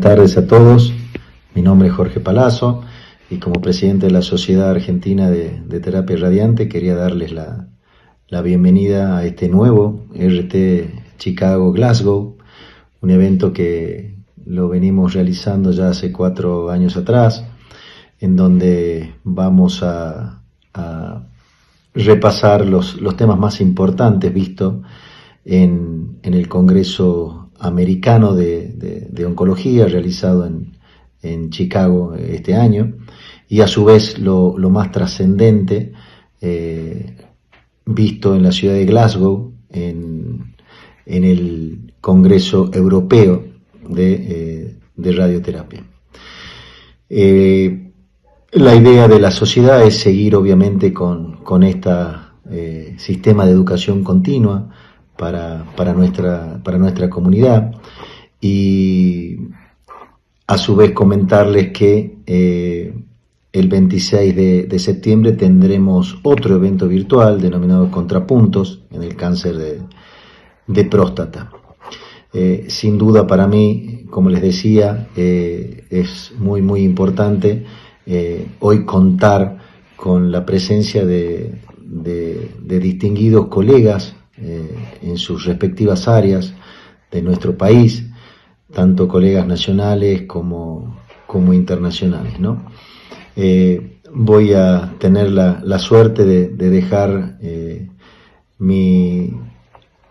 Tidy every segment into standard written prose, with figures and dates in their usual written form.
tardes a todos, mi nombre es Jorge Palazzo y como presidente de la Sociedad Argentina de Terapia Radiante quería darles la bienvenida a este nuevo RT Chicago Glasgow, un evento que lo venimos realizando ya hace 4 años atrás, en donde vamos a repasar los temas más importantes vistos en el Congreso Americano de Oncología realizado en Chicago este año, y a su vez lo más trascendente visto en la ciudad de Glasgow en el Congreso Europeo de Radioterapia. La idea de la sociedad es seguir obviamente con este sistema de educación continua para nuestra comunidad, y a su vez comentarles que el 26 de septiembre tendremos otro evento virtual denominado Contrapuntos en el cáncer de próstata. Sin duda para mí, como les decía, es muy importante hoy contar con la presencia de distinguidos colegas en sus respectivas áreas de nuestro país, tanto colegas nacionales como internacionales, ¿no? Voy a tener la suerte de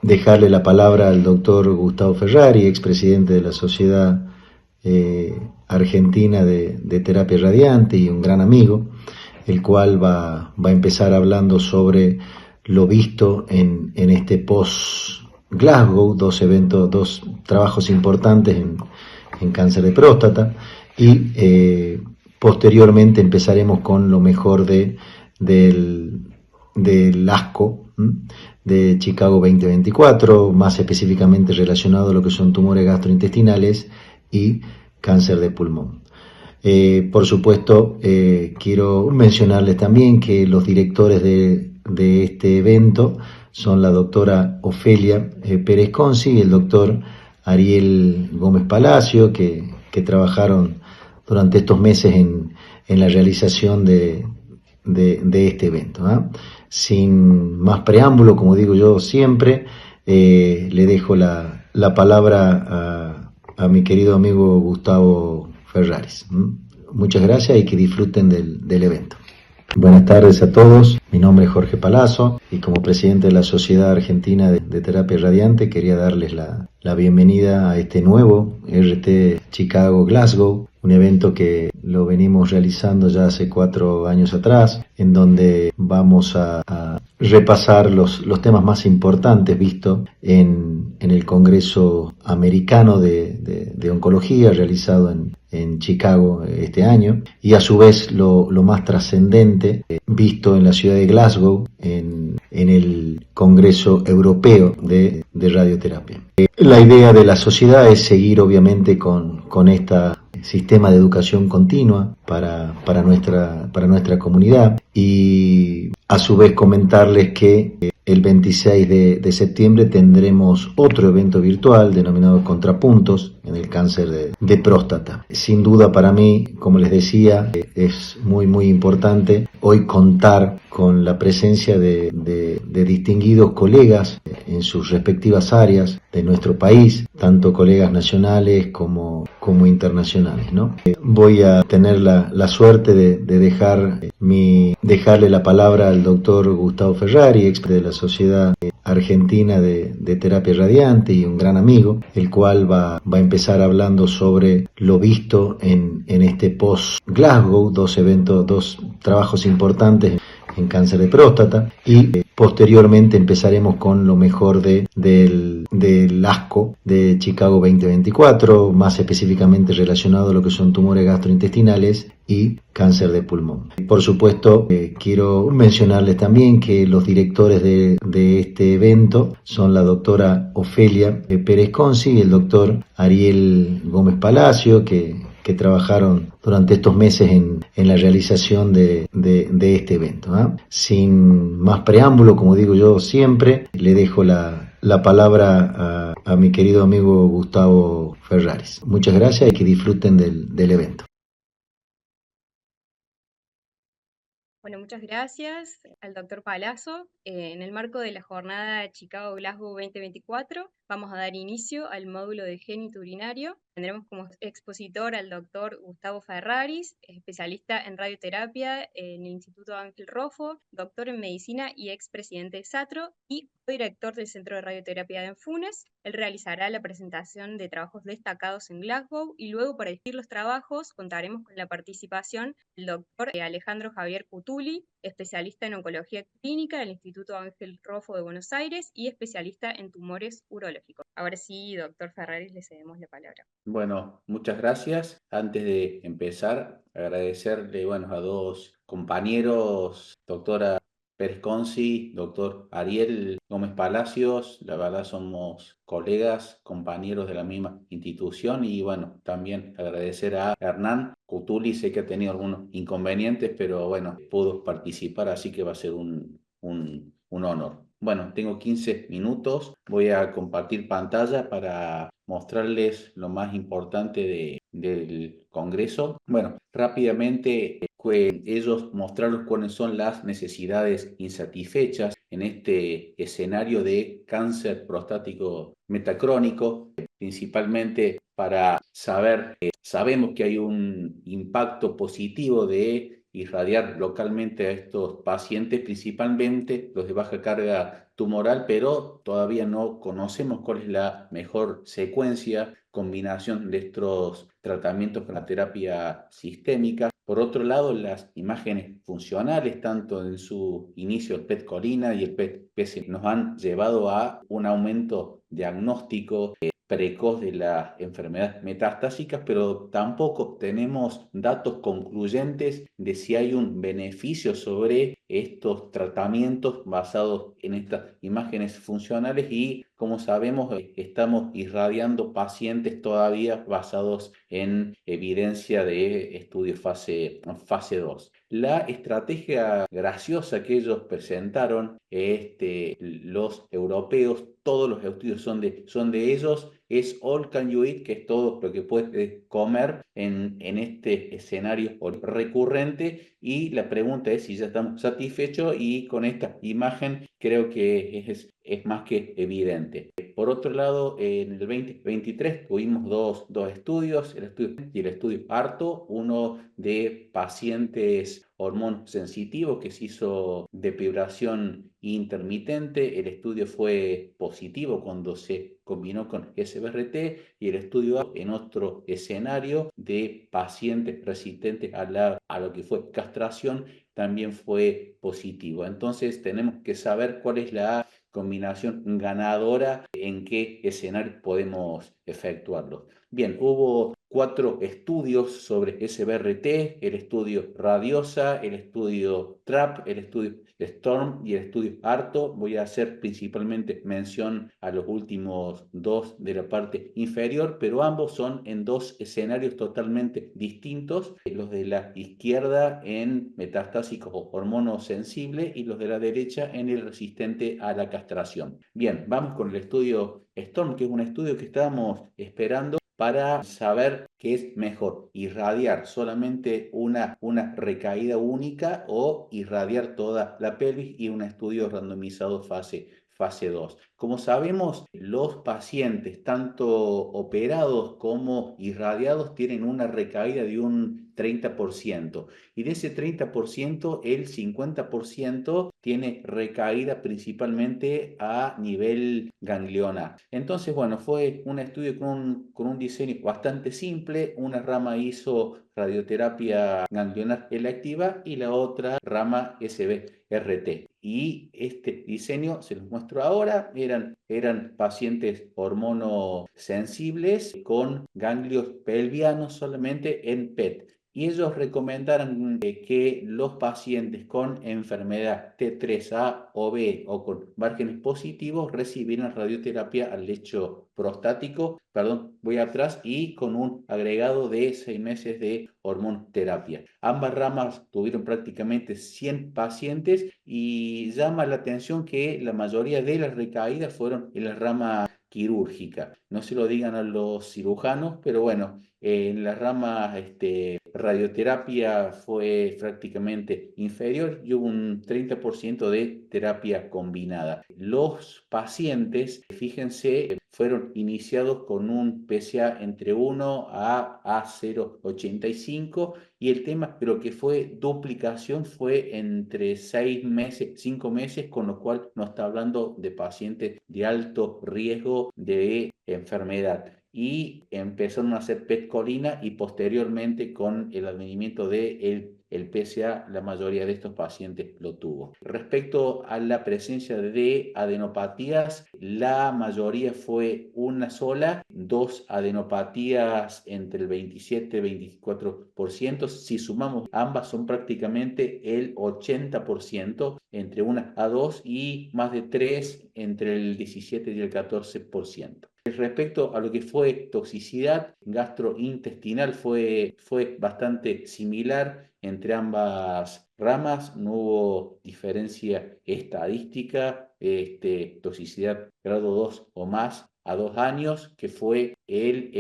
dejarle la palabra al doctor Gustavo Ferrari, expresidente de la Sociedad Argentina de Terapia Radiante y un gran amigo, el cual va a empezar hablando sobre lo visto en este post-Glasgow, 2 trabajos importantes en cáncer de próstata, y posteriormente empezaremos con lo mejor del ASCO de Chicago 2024, más específicamente relacionado a lo que son tumores gastrointestinales y cáncer de pulmón. Por supuesto, quiero mencionarles también que los directores de este evento son la doctora Ofelia Pérez Consi y el doctor Ariel Gómez Palacio, que trabajaron durante estos meses en la realización de este evento, ¿eh? Sin más preámbulo, como digo yo siempre, le dejo la palabra a mi querido amigo Gustavo Ferrari. Muchas gracias y que disfruten del evento. Buenas tardes a todos, mi nombre es Jorge Palazzo y como presidente de la Sociedad Argentina de Terapia Radiante quería darles la bienvenida a este nuevo RT Chicago Glasgow, un evento que lo venimos realizando ya hace 4 años atrás, en donde vamos a repasar los temas más importantes vistos en el Congreso Americano de Oncología realizado en Chicago este año, y a su vez lo más trascendente visto en la ciudad de Glasgow en el Congreso Europeo de Radioterapia. La idea de la sociedad es seguir obviamente con este sistema de educación continua para nuestra comunidad, y a su vez comentarles que el 26 de septiembre tendremos otro evento virtual denominado Contrapuntos en el cáncer de próstata. Sin duda para mí, como les decía, es muy importante hoy contar con la presencia de distinguidos colegas en sus respectivas áreas de nuestro país, tanto colegas nacionales como internacionales, ¿no? Voy a tener la suerte de dejarle la palabra al doctor Gustavo Ferrari, expresidente de la Sociedad Argentina de Terapia Radiante y un gran amigo, el cual va a empezar hablando sobre lo visto en este post-Glasgow, 2 trabajos importantes en cáncer de próstata, y posteriormente empezaremos con lo mejor del ASCO de Chicago 2024, más específicamente relacionado a lo que son tumores gastrointestinales y cáncer de pulmón. Por supuesto, quiero mencionarles también que los directores de este evento son la doctora Ofelia Pérez Consi y el doctor Ariel Gómez Palacio, que trabajaron durante estos meses en la realización de este evento, ¿eh? Sin más preámbulo, como digo yo siempre, le dejo la la palabra a mi querido amigo Gustavo Ferraris. Muchas gracias y que disfruten del evento. Bueno, muchas gracias al doctor Palazzo. En el marco de la jornada Chicago-Glasgow 2024, vamos a dar inicio al módulo de génito urinario. Tendremos como expositor al doctor Gustavo Ferraris, especialista en radioterapia en el Instituto Ángel Rofo, doctor en medicina y expresidente de SATRO y director del Centro de Radioterapia de Funes. Él realizará la presentación de trabajos destacados en Glasgow y luego para discutir los trabajos contaremos con la participación del doctor Alejandro Javier Cutuli, especialista en oncología clínica del Instituto Ángel Rofo de Buenos Aires y especialista en tumores urológicos. Ahora sí, doctor Ferraris, le cedemos la palabra. Bueno, muchas gracias. Antes de empezar, agradecerle, bueno, a dos compañeros, doctora Pérez Conci, doctor Ariel Gómez Palacios. La verdad somos colegas, compañeros de la misma institución y bueno, también agradecer a Hernán Cutuli. Sé que ha tenido algunos inconvenientes, pero bueno, pudo participar, así que va a ser un honor. Bueno, tengo 15 minutos. Voy a compartir pantalla para mostrarles lo más importante del Congreso. Bueno, rápidamente ellos mostraron cuáles son las necesidades insatisfechas en este escenario de cáncer prostático metacrónico, principalmente para saber, sabemos que hay un impacto positivo de irradiar localmente a estos pacientes, principalmente los de baja carga tumoral, pero todavía no conocemos cuál es la mejor secuencia, combinación de estos tratamientos con la terapia sistémica. Por otro lado, las imágenes funcionales, tanto en su inicio el PET colina y el PET PC, nos han llevado a un aumento diagnóstico precoz de las enfermedades metastásicas, pero tampoco tenemos datos concluyentes de si hay un beneficio sobre estos tratamientos basados en estas imágenes funcionales y como sabemos estamos irradiando pacientes todavía basados en evidencia de estudios fase 2. La estrategia graciosa que ellos presentaron, los europeos, todos los estudios son de ellos, es all can you eat, que es todo lo que puedes comer en este escenario recurrente, y la pregunta es si ya estamos satisfechos y con esta imagen creo que es más que evidente. Por otro lado, en el 2023 tuvimos dos estudios, el estudio y el estudio ARTO, uno de pacientes hormonosensitivos que se hizo defibración intermitente. El estudio fue positivo cuando se combinó con SBRT y el estudio en otro escenario de pacientes resistentes a lo que fue castración también fue positivo. Entonces tenemos que saber cuál es la combinación ganadora, en qué escenario podemos efectuarlo. Bien, hubo 4 estudios sobre SBRT, el estudio Radiosa, el estudio TRAP, el estudio Storm y el estudio ARTO. Voy a hacer principalmente mención a los últimos dos de la parte inferior, pero ambos son en dos escenarios totalmente distintos, los de la izquierda en metastásicos o hormonosensible y los de la derecha en el resistente a la castración. Bien, vamos con el estudio Storm, que es un estudio que estábamos esperando para saber qué es mejor, irradiar solamente una recaída única o irradiar toda la pelvis, y un estudio randomizado fase 2. Como sabemos, los pacientes, tanto operados como irradiados, tienen una recaída de un 30%, y de ese 30%, el 50% tiene recaída principalmente a nivel ganglionar. Entonces, bueno, fue un estudio con un diseño bastante simple. Una rama hizo radioterapia ganglionar electiva y la otra rama SBRT. Y este diseño se los muestro ahora. Eran pacientes hormonosensibles con ganglios pelvianos solamente en PET. y ellos recomendaron que los pacientes con enfermedad T3A o B o con márgenes positivos recibieran radioterapia al lecho prostático, voy atrás, y con un agregado de 6 meses de hormonoterapia. Ambas ramas tuvieron prácticamente 100 pacientes y llama la atención que la mayoría de las recaídas fueron en la rama quirúrgica. No se lo digan a los cirujanos, pero bueno, en la rama radioterapia fue prácticamente inferior y hubo un 30% de terapia combinada. Los pacientes, fíjense, fueron iniciados con un PSA entre 1 a 0,85 y el tema de lo que fue duplicación fue entre 6 meses, 5 meses, con lo cual nos está hablando de pacientes de alto riesgo de enfermedad. Y empezaron a hacer petcolina y posteriormente con el advenimiento de el PSA, la mayoría de estos pacientes lo tuvo. Respecto a la presencia de adenopatías, la mayoría fue una sola, 2 adenopatías entre el 27 y 24%. Si sumamos ambas son prácticamente el 80%, entre una a 2, y más de 3 entre el 17 y el 14%. Respecto a lo que fue toxicidad gastrointestinal, fue bastante similar entre ambas ramas, no hubo diferencia estadística, toxicidad grado 2 o más a 2 años, que fue el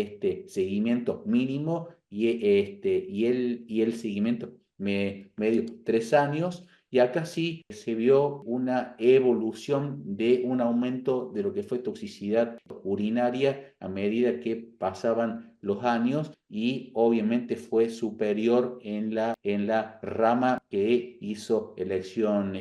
seguimiento mínimo, y el seguimiento medio 3 años. Y acá sí se vio una evolución de un aumento de lo que fue toxicidad urinaria a medida que pasaban los años, y obviamente fue superior en la rama que hizo elección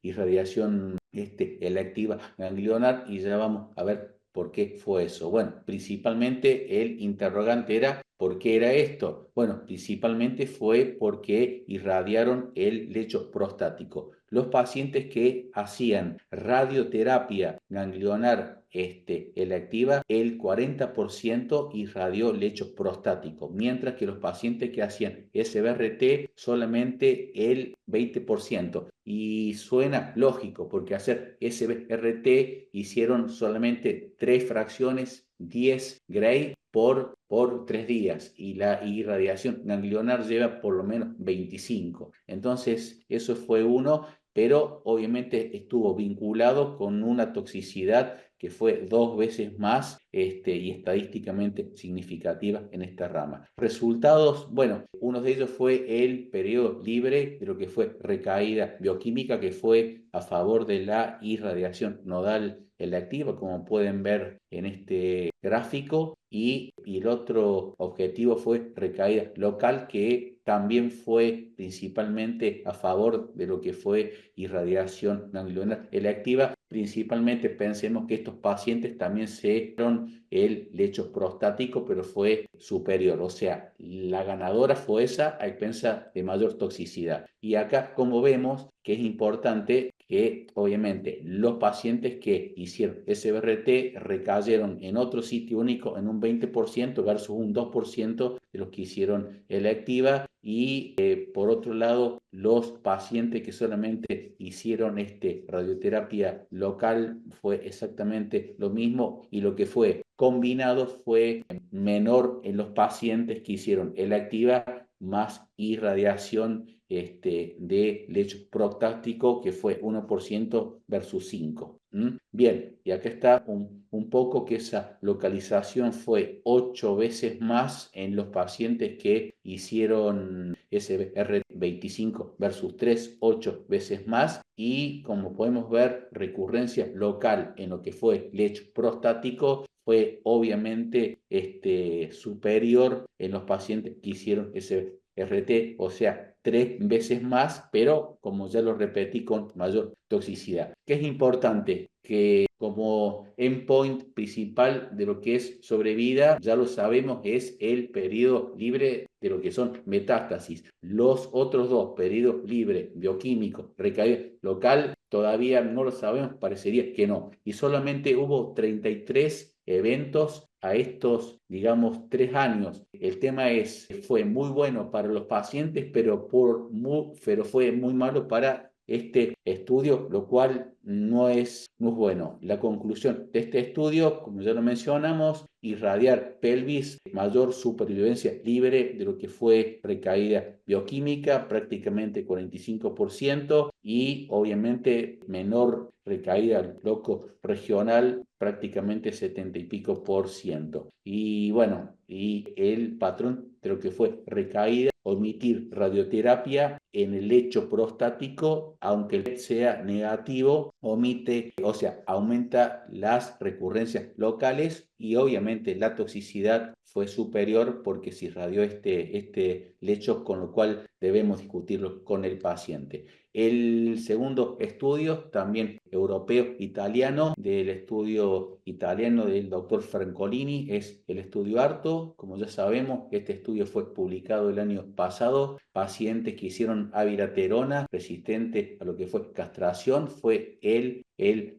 irradiación electiva ganglionar, y ya vamos a ver por qué fue eso. Bueno, principalmente el interrogante era ¿por qué era esto? Bueno, principalmente fue porque irradiaron el lecho prostático. Los pacientes que hacían radioterapia ganglionar electiva, el 40% irradió lecho prostático, mientras que los pacientes que hacían SBRT solamente el 20%. Y suena lógico, porque hacer SBRT hicieron solamente 3 fracciones, 10 Gray por 3 días, y la irradiación ganglionar lleva por lo menos 25. Entonces, eso fue uno, pero obviamente estuvo vinculado con una toxicidad que fue 2 veces más y estadísticamente significativa en esta rama. Resultados, bueno, uno de ellos fue el periodo libre de lo que fue recaída bioquímica, que fue a favor de la irradiación nodal electiva, como pueden ver en este gráfico, y el otro objetivo fue recaída local, que también fue principalmente a favor de lo que fue irradiación ganglionar electiva. Principalmente pensemos que estos pacientes también se dieron el lecho prostático, pero fue superior, o sea, la ganadora fue esa a expensas de mayor toxicidad. Y acá, como vemos, que es importante que obviamente los pacientes que hicieron SBRT recayeron en otro sitio único en un 20% versus un 2% de los que hicieron electiva, y por otro lado los pacientes que solamente hicieron radioterapia local fue exactamente lo mismo, y lo que fue combinado fue menor en los pacientes que hicieron electiva más irradiación de lecho prostático, que fue 1% versus 5. Bien, y acá está un poco que esa localización fue 8 veces más en los pacientes que hicieron SBR25 versus 3, 8 veces más, y como podemos ver, recurrencia local en lo que fue lecho prostático fue obviamente superior en los pacientes que hicieron SBRT, o sea, 3 veces más, pero como ya lo repetí, con mayor toxicidad. ¿Qué es importante? Que como endpoint principal de lo que es sobrevida, ya lo sabemos, es el periodo libre de lo que son metástasis. Los otros dos, periodo libre bioquímico, recaída local, todavía no lo sabemos, parecería que no. Y solamente hubo 33 eventos a estos, digamos, 3 años. El tema fue muy bueno para los pacientes, pero fue muy malo para este estudio, lo cual no es bueno. La conclusión de este estudio, como ya lo mencionamos, irradiar pelvis, mayor supervivencia libre de lo que fue recaída bioquímica, prácticamente 45%, y obviamente menor recaída loco regional, prácticamente 70 y pico por ciento. Y bueno, y el patrón de lo que fue recaída, omitir radioterapia en el lecho prostático, aunque el PET sea negativo, aumenta las recurrencias locales y obviamente la toxicidad fue superior porque se irradió este lecho, con lo cual debemos discutirlo con el paciente. El segundo estudio, también europeo italiano, del estudio italiano del doctor Francolini, es el estudio ARTO. Como ya sabemos, este estudio fue publicado el año pasado. Pacientes que hicieron abiraterona resistente a lo que fue castración, fue el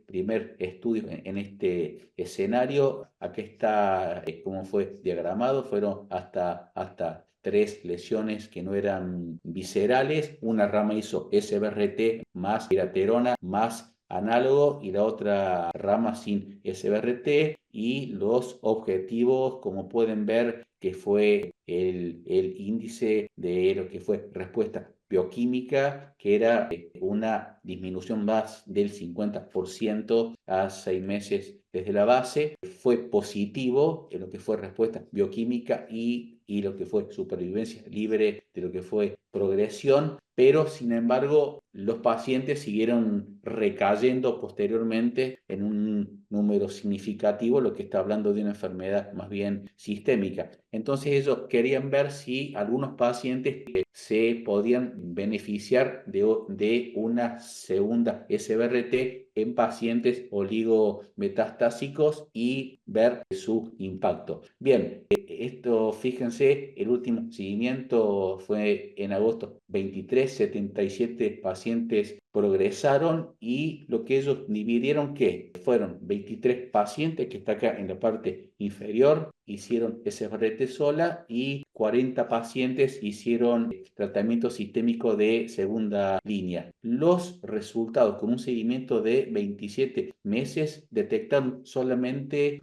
primer estudio en este escenario. Aquí está cómo fue diagramado. Fueron hasta 3 lesiones que no eran viscerales. Una rama hizo SBRT más abiraterona más análogo y la otra rama sin SBRT, y los objetivos, como pueden ver, que fue el índice de lo que fue respuesta bioquímica, que era una disminución más del 50% a 6 meses desde la base. Fue positivo en lo que fue respuesta bioquímica y lo que fue supervivencia libre de lo que fue progresión, pero sin embargo los pacientes siguieron recayendo posteriormente en un número significativo, lo que está hablando de una enfermedad más bien sistémica. Entonces ellos querían ver si algunos pacientes se podían beneficiar de una segunda SBRT en pacientes oligometastásicos y ver su impacto. Bien, esto, fíjense, el último seguimiento fue en agosto 23, 77 pacientes progresaron, y lo que ellos dividieron, que fueron 23 pacientes, que está acá en la parte inferior, hicieron SBRT sola, y 40 pacientes hicieron tratamiento sistémico de segunda línea. Los resultados, con un seguimiento de 27 meses, detectaron solamente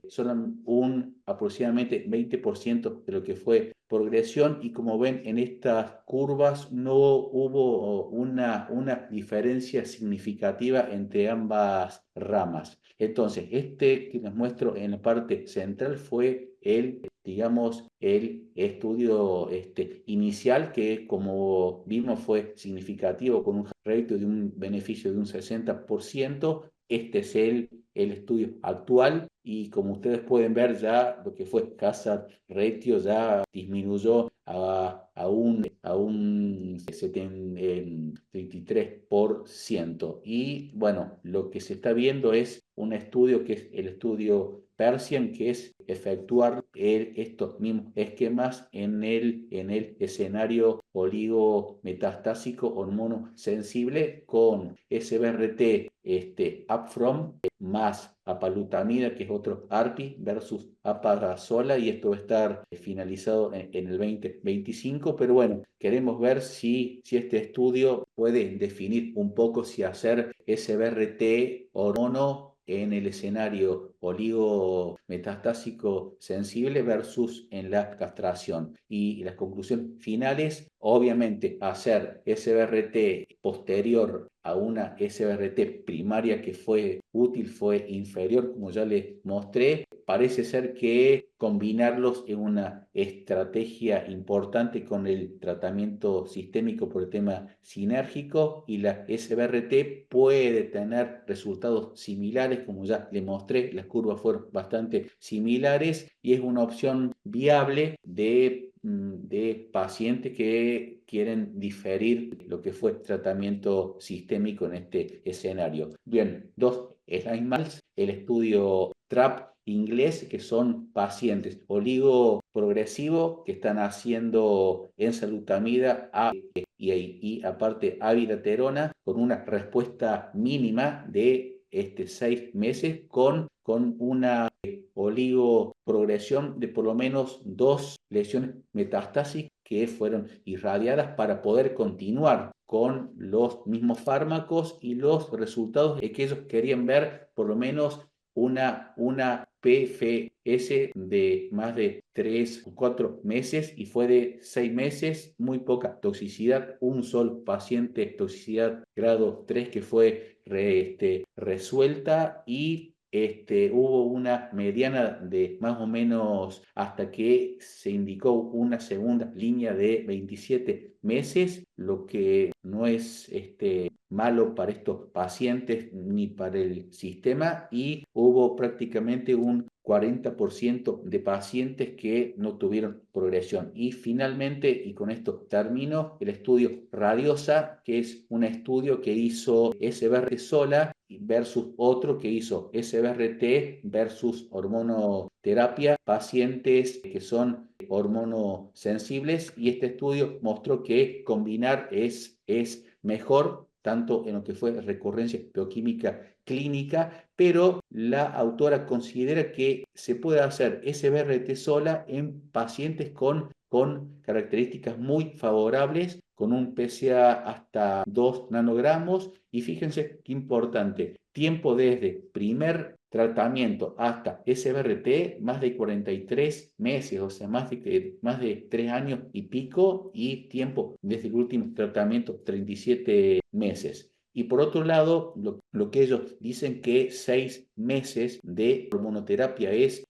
aproximadamente 20% de lo que fue progresión, y como ven en estas curvas no hubo una diferencia significativa entre ambas ramas. Entonces, este que les muestro en la parte central fue digamos, el estudio inicial, que como vimos fue significativo, con un ratio de un beneficio de un 60%. Este es el estudio actual, y como ustedes pueden ver, ya lo que fue hazard ratio ya disminuyó a un 33%. Y bueno, lo que se está viendo es un estudio que es el estudio Persian, que es efectuar estos mismos esquemas en el escenario oligometastásico hormonosensible, con SBRT upfront más apalutamida, que es otro ARPI, versus apagasola, y esto va a estar finalizado en el 2025. Pero bueno, queremos ver si este estudio puede definir un poco si hacer SBRT o no en el escenario oligometastásico sensible versus en la castración. Y las conclusiones finales, obviamente, hacer SBRT posterior a una SBRT primaria que fue útil, fue inferior, como ya les mostré. Parece ser que combinarlos es una estrategia importante con el tratamiento sistémico por el tema sinérgico, y la SBRT puede tener resultados similares, como ya les mostré, las curvas fueron bastante similares, y es una opción viable de pacientes que quieren diferir lo que fue tratamiento sistémico en este escenario. Bien, dos slides más. El estudio TRAP inglés, que son pacientes oligoprogresivos que están haciendo enzalutamida y aparte abiraterona, con una respuesta mínima de 6 meses, con una oligoprogresión de por lo menos 2 lesiones metastásicas que fueron irradiadas para poder continuar con los mismos fármacos y los resultados que ellos querían ver, por lo menos una PFS de más de 3 o 4 meses, y fue de 6 meses, muy poca toxicidad, un solo paciente toxicidad grado 3 que fue resuelta, y hubo una mediana de más o menos, hasta que se indicó una segunda línea de 27 meses, lo que no es malo para estos pacientes ni para el sistema, y hubo prácticamente un 40% de pacientes que no tuvieron progresión. Y finalmente, y con esto termino, el estudio Radiosa, que es un estudio que hizo SBRT sola versus otro que hizo SBRT versus hormonoterapia, pacientes que son hormonosensibles, y este estudio mostró que combinar es mejor, tanto en lo que fue recurrencia bioquímica clínica, pero la autora considera que se puede hacer SBRT sola en pacientes con características muy favorables, con un PSA hasta 2 nanogramos, y fíjense qué importante, tiempo desde primer tratamiento hasta SBRT, más de 43 meses, o sea, más de 3 años y pico, y tiempo desde el último tratamiento, 37 meses. Y por otro lado, lo que ellos dicen, que 6 meses de hormonoterapia es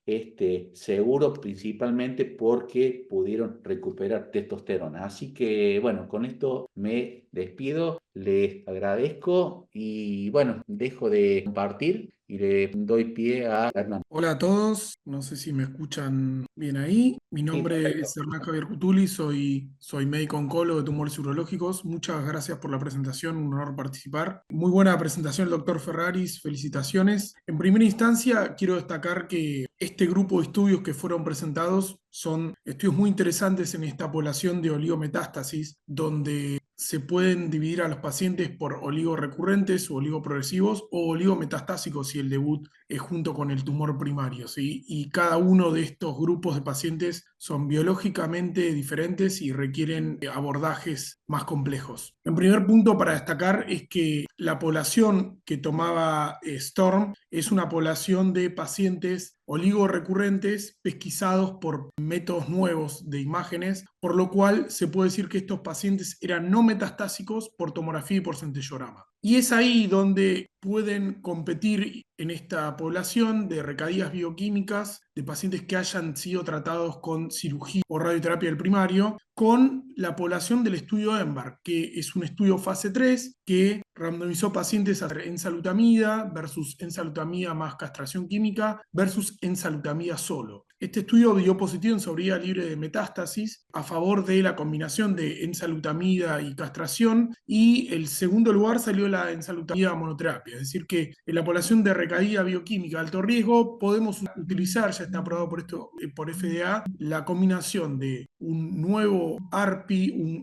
seguro, principalmente porque pudieron recuperar testosterona. Así que bueno, con esto me despido, les agradezco y bueno, dejo de compartir y le doy pie a Hernán. Hola a todos, no sé si me escuchan bien ahí. Mi Sí, nombre perfecto. es Hernán Javier Cutuli, soy médico oncólogo de tumores urológicos. Muchas gracias por la presentación, un honor participar. Muy buena presentación, el doctor Ferraris, felicitaciones. En primera instancia, quiero destacar que este grupo de estudios que fueron presentados son estudios muy interesantes en esta población de oligometástasis, donde se pueden dividir a los pacientes por oligorrecurrentes o oligoprogresivos o oligometastásicos si el debut es junto con el tumor primario, ¿sí? Y cada uno de estos grupos de pacientes son biológicamente diferentes y requieren abordajes más complejos. El primer punto para destacar es que la población que tomaba STORM es una población de pacientes oligorrecurrentes pesquisados por métodos nuevos de imágenes, por lo cual se puede decir que estos pacientes eran no metastásicos por tomografía y por centellograma. Y es ahí donde pueden competir en esta población de recaídas bioquímicas de pacientes que hayan sido tratados con cirugía o radioterapia del primario, con la población del estudio EMBARK, que es un estudio fase 3 que randomizó pacientes a enzalutamida versus enzalutamida más castración química versus enzalutamida solo. Este estudio dio positivo en sobrevida libre de metástasis a favor de la combinación de enzalutamida y castración, y el segundo lugar salió la enzalutamida monoterapia, es decir que en la población de recaída bioquímica de alto riesgo podemos utilizar, ya está aprobado por FDA, la combinación de un nuevo ARPI, un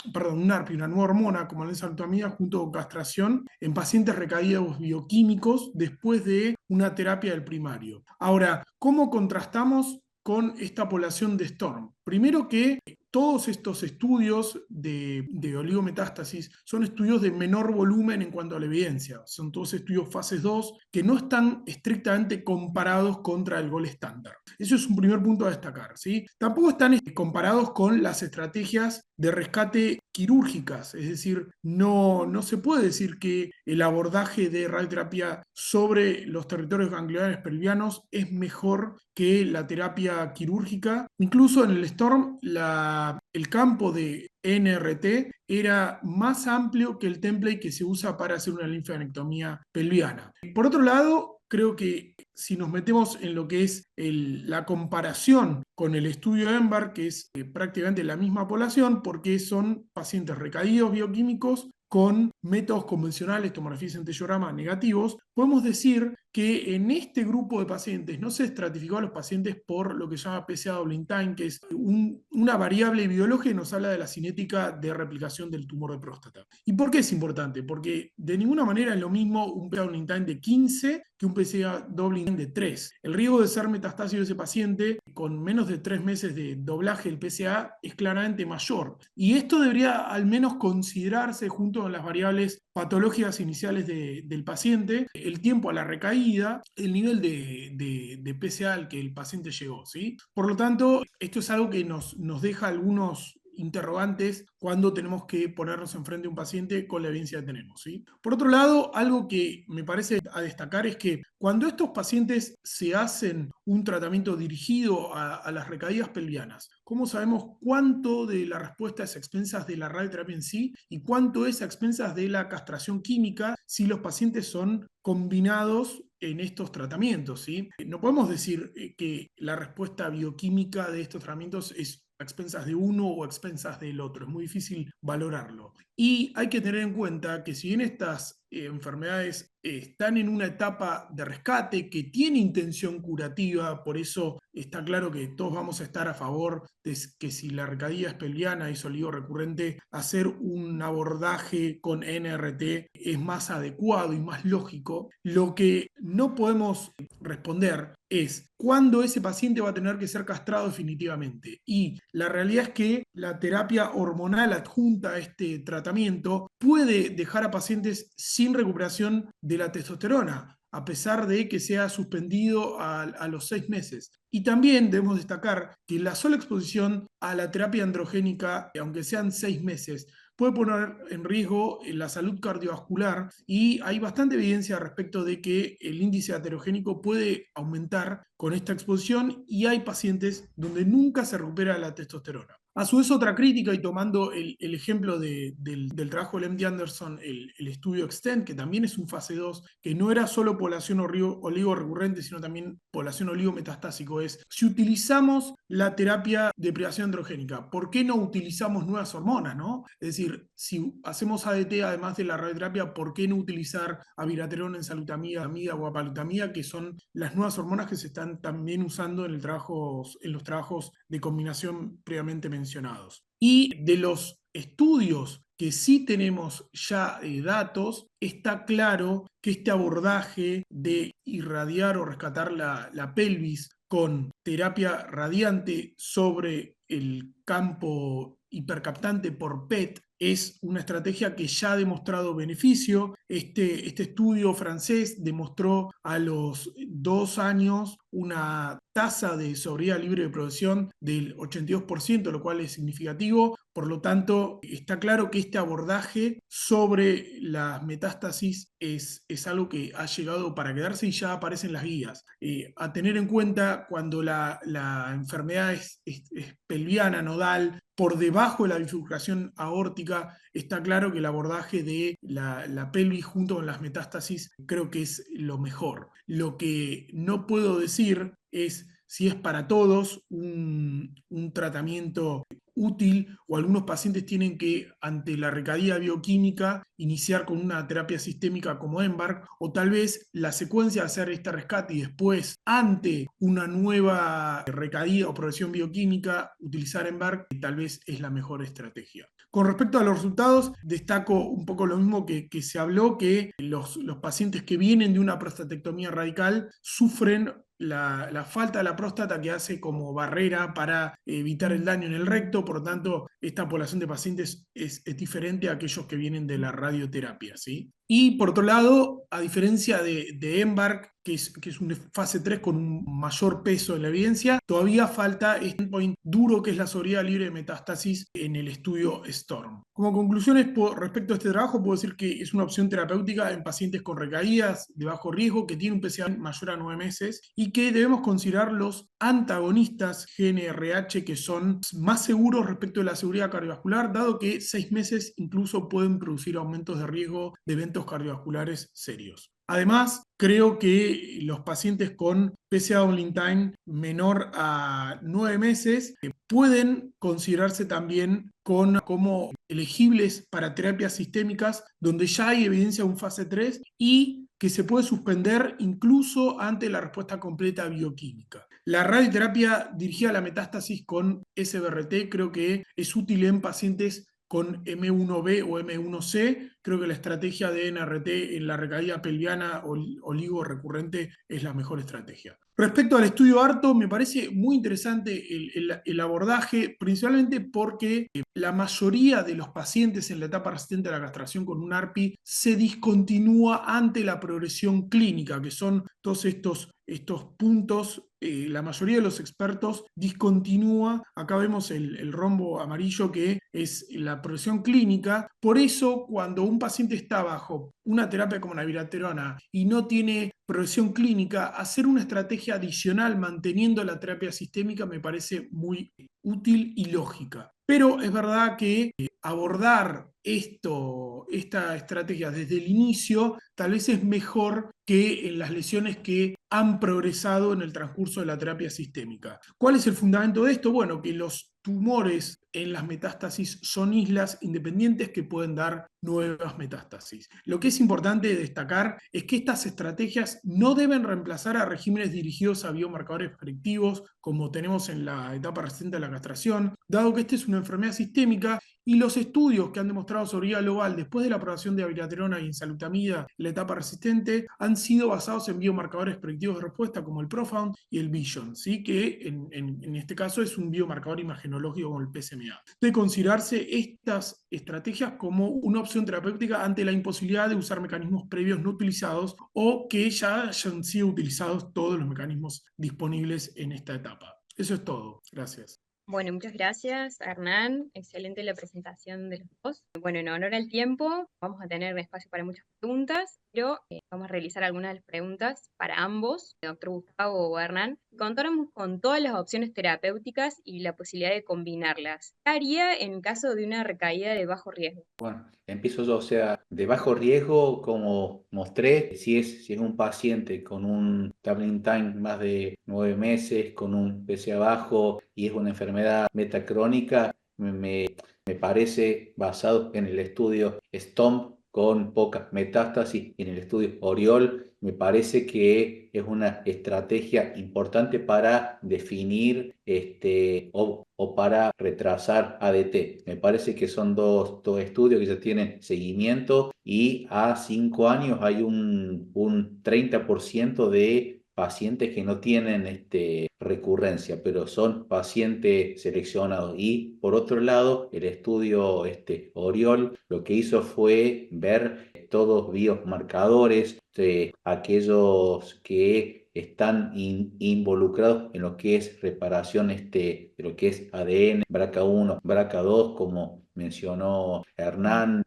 ARPI, una nueva hormona como la enzalutamida junto con castración en pacientes recaídos bioquímicos después de una terapia del primario. Ahora, ¿cómo contrastamos con esta población de STORM? Primero que todos estos estudios de oligometástasis son estudios de menor volumen en cuanto a la evidencia. Son todos estudios fases 2 que no están estrictamente comparados contra el gol estándar. Eso es un primer punto a destacar, ¿sí? Tampoco están comparados con las estrategias de rescate quirúrgicas, es decir, no se puede decir que el abordaje de radioterapia sobre los territorios ganglionares pelvianos es mejor que la terapia quirúrgica. Incluso en el STORM el campo de NRT era más amplio que el template que se usa para hacer una linfadenectomía pelviana. Por otro lado, creo que si nos metemos en lo que es la comparación con el estudio EMBARK, que es prácticamente la misma población, porque son pacientes recaídos bioquímicos con métodos convencionales, tomografía y centellograma negativos, podemos decir que en este grupo de pacientes no se estratificó a los pacientes por lo que se llama PSA doubling time, que es una variable biológica que nos habla de la cinética de replicación del tumor de próstata. ¿Y por qué es importante? Porque de ninguna manera es lo mismo un PSA doubling time de 15 que un PSA doubling time de 3. El riesgo de ser metastásico de ese paciente con menos de 3 meses de doblaje del PSA es claramente mayor. Y esto debería al menos considerarse junto con las variables patológicas iniciales del paciente, el tiempo a la recaída, el nivel de PSA al que el paciente llegó, ¿sí? Por lo tanto, esto es algo que nos deja algunos interrogantes cuando tenemos que ponernos enfrente de un paciente con la evidencia que tenemos, ¿sí? Por otro lado, algo que me parece a destacar es que cuando estos pacientes se hacen un tratamiento dirigido a las recaídas pelvianas, ¿cómo sabemos cuánto de la respuesta es a expensas de la radioterapia en sí y cuánto es a expensas de la castración química si los pacientes son combinados en estos tratamientos, ¿sí? No podemos decir que la respuesta bioquímica de estos tratamientos es a expensas de uno o a expensas del otro. Es muy difícil valorarlo. Y hay que tener en cuenta que si bien estas enfermedades están en una etapa de rescate que tiene intención curativa, por eso está claro que todos vamos a estar a favor de que si la recaída es pelviana, es oligo recurrente, hacer un abordaje con NRT es más adecuado y más lógico. Lo que no podemos responder es cuándo ese paciente va a tener que ser castrado definitivamente. Y la realidad es que la terapia hormonal adjunta a este tratamiento puede dejar a pacientes sin recuperación de la testosterona, a pesar de que sea suspendido a los 6 meses. Y también debemos destacar que la sola exposición a la terapia androgénica, aunque sean 6 meses, puede poner en riesgo la salud cardiovascular y hay bastante evidencia respecto de que el índice aterogénico puede aumentar con esta exposición y hay pacientes donde nunca se recupera la testosterona. A su vez, otra crítica, y tomando el ejemplo del trabajo de MD Anderson, el estudio Extend, que también es un fase 2, que no era solo población oligo recurrente, sino también población oligo metastásico, es si utilizamos la terapia de privación androgénica, ¿por qué no utilizamos nuevas hormonas, no? Es decir, si hacemos ADT además de la radioterapia, ¿por qué no utilizar abiraterona, enzalutamida, amida o apalutamida, que son las nuevas hormonas que se están también usando en los trabajos de combinación previamente mencionados? Y de los estudios que sí tenemos ya datos, está claro que este abordaje de irradiar o rescatar la pelvis con terapia radiante sobre el campo hipercaptante por PET es una estrategia que ya ha demostrado beneficio. Este estudio francés demostró a los 2 años una tasa de sobriedad libre de progresión del 82%, lo cual es significativo. Por lo tanto, está claro que este abordaje sobre las metástasis es algo que ha llegado para quedarse y ya aparecen las guías. A tener en cuenta cuando la enfermedad es pelviana, nodal, por debajo de la bifurcación aórtica, está claro que el abordaje de la pelvis junto con las metástasis creo que es lo mejor. Lo que no puedo decir es si es para todos un tratamiento útil o algunos pacientes tienen que, ante la recaída bioquímica, iniciar con una terapia sistémica como EMBARK, o tal vez la secuencia de hacer este rescate y después, ante una nueva recaída o progresión bioquímica, utilizar EMBARK tal vez es la mejor estrategia. Con respecto a los resultados, destaco un poco lo mismo que se habló, que los pacientes que vienen de una prostatectomía radical sufren la falta de la próstata que hace como barrera para evitar el daño en el recto. Por lo tanto, esta población de pacientes es diferente a aquellos que vienen de la radioterapia, ¿sí? Y por otro lado, a diferencia de EMBARK, que es una fase 3 con un mayor peso en la evidencia, todavía falta este endpoint duro que es la sobriedad libre de metástasis en el estudio STORM. Como conclusiones respecto a este trabajo, puedo decir que es una opción terapéutica en pacientes con recaídas de bajo riesgo que tienen un PSA mayor a 9 meses y que debemos considerar los antagonistas GNRH que son más seguros respecto de la seguridad cardiovascular, dado que 6 meses incluso pueden producir aumentos de riesgo de eventos cardiovasculares serios. Además, creo que los pacientes con PSA doubling time menor a 9 meses pueden considerarse también como elegibles para terapias sistémicas donde ya hay evidencia de un fase 3 y que se puede suspender incluso ante la respuesta completa bioquímica. La radioterapia dirigida a la metástasis con SBRT creo que es útil en pacientes con M1B o M1C. Creo que la estrategia de NRT en la recaída pelviana oligo recurrente es la mejor estrategia. Respecto al estudio ARTO, me parece muy interesante el abordaje, principalmente porque la mayoría de los pacientes en la etapa resistente a la castración con un ARPI se discontinúa ante la progresión clínica, que son todos estos puntos. La mayoría de los expertos discontinúa. Acá vemos el rombo amarillo que es la progresión clínica. Por eso, cuando un paciente está bajo una terapia como la abiraterona y no tiene progresión clínica, hacer una estrategia adicional manteniendo la terapia sistémica me parece muy útil y lógica. Pero es verdad que abordar esta estrategia desde el inicio tal vez es mejor que en las lesiones que han progresado en el transcurso de la terapia sistémica. ¿Cuál es el fundamento de esto? Bueno, que los tumores en las metástasis son islas independientes que pueden dar nuevas metástasis. Lo que es importante destacar es que estas estrategias no deben reemplazar a regímenes dirigidos a biomarcadores predictivos como tenemos en la etapa resistente a la castración, dado que esta es una enfermedad sistémica y los estudios que han demostrado sobriedad global después de la aprobación de abiraterona y enzalutamida en la etapa resistente han sido basados en biomarcadores predictivos de respuesta como el Profound y el Vision, ¿sí? Que en este caso es un biomarcador imagenológico como el PSMA. Debe considerarse estas estrategias como una opción terapéutica ante la imposibilidad de usar mecanismos previos no utilizados o que ya hayan sido utilizados todos los mecanismos disponibles en esta etapa. Eso es todo. Gracias. Bueno, muchas gracias, Hernán. Excelente la presentación de los dos. Bueno, en honor al tiempo, vamos a tener espacio para muchas preguntas, pero vamos a realizar algunas de las preguntas para ambos, doctor Gustavo o Hernán. Contáramos con todas las opciones terapéuticas y la posibilidad de combinarlas. ¿Qué haría en caso de una recaída de bajo riesgo? Bueno, empiezo yo, o sea, de bajo riesgo, como mostré, si es un paciente con un tabling time más de 9 meses, con un PSA bajo y es una enfermedad metacrónica, me parece, basado en el estudio STOMP con pocas metástasis y en el estudio Oriol, me parece que es una estrategia importante para definir o para retrasar ADT. Me parece que son dos estudios que ya tienen seguimiento y a 5 años hay un 30% de pacientes que no tienen recurrencia, pero son pacientes seleccionados. Y por otro lado, el estudio Oriol lo que hizo fue ver todos biomarcadores, aquellos que están involucrados en lo que es reparación de lo que es ADN, BRCA1, BRCA2, como mencionó Hernán,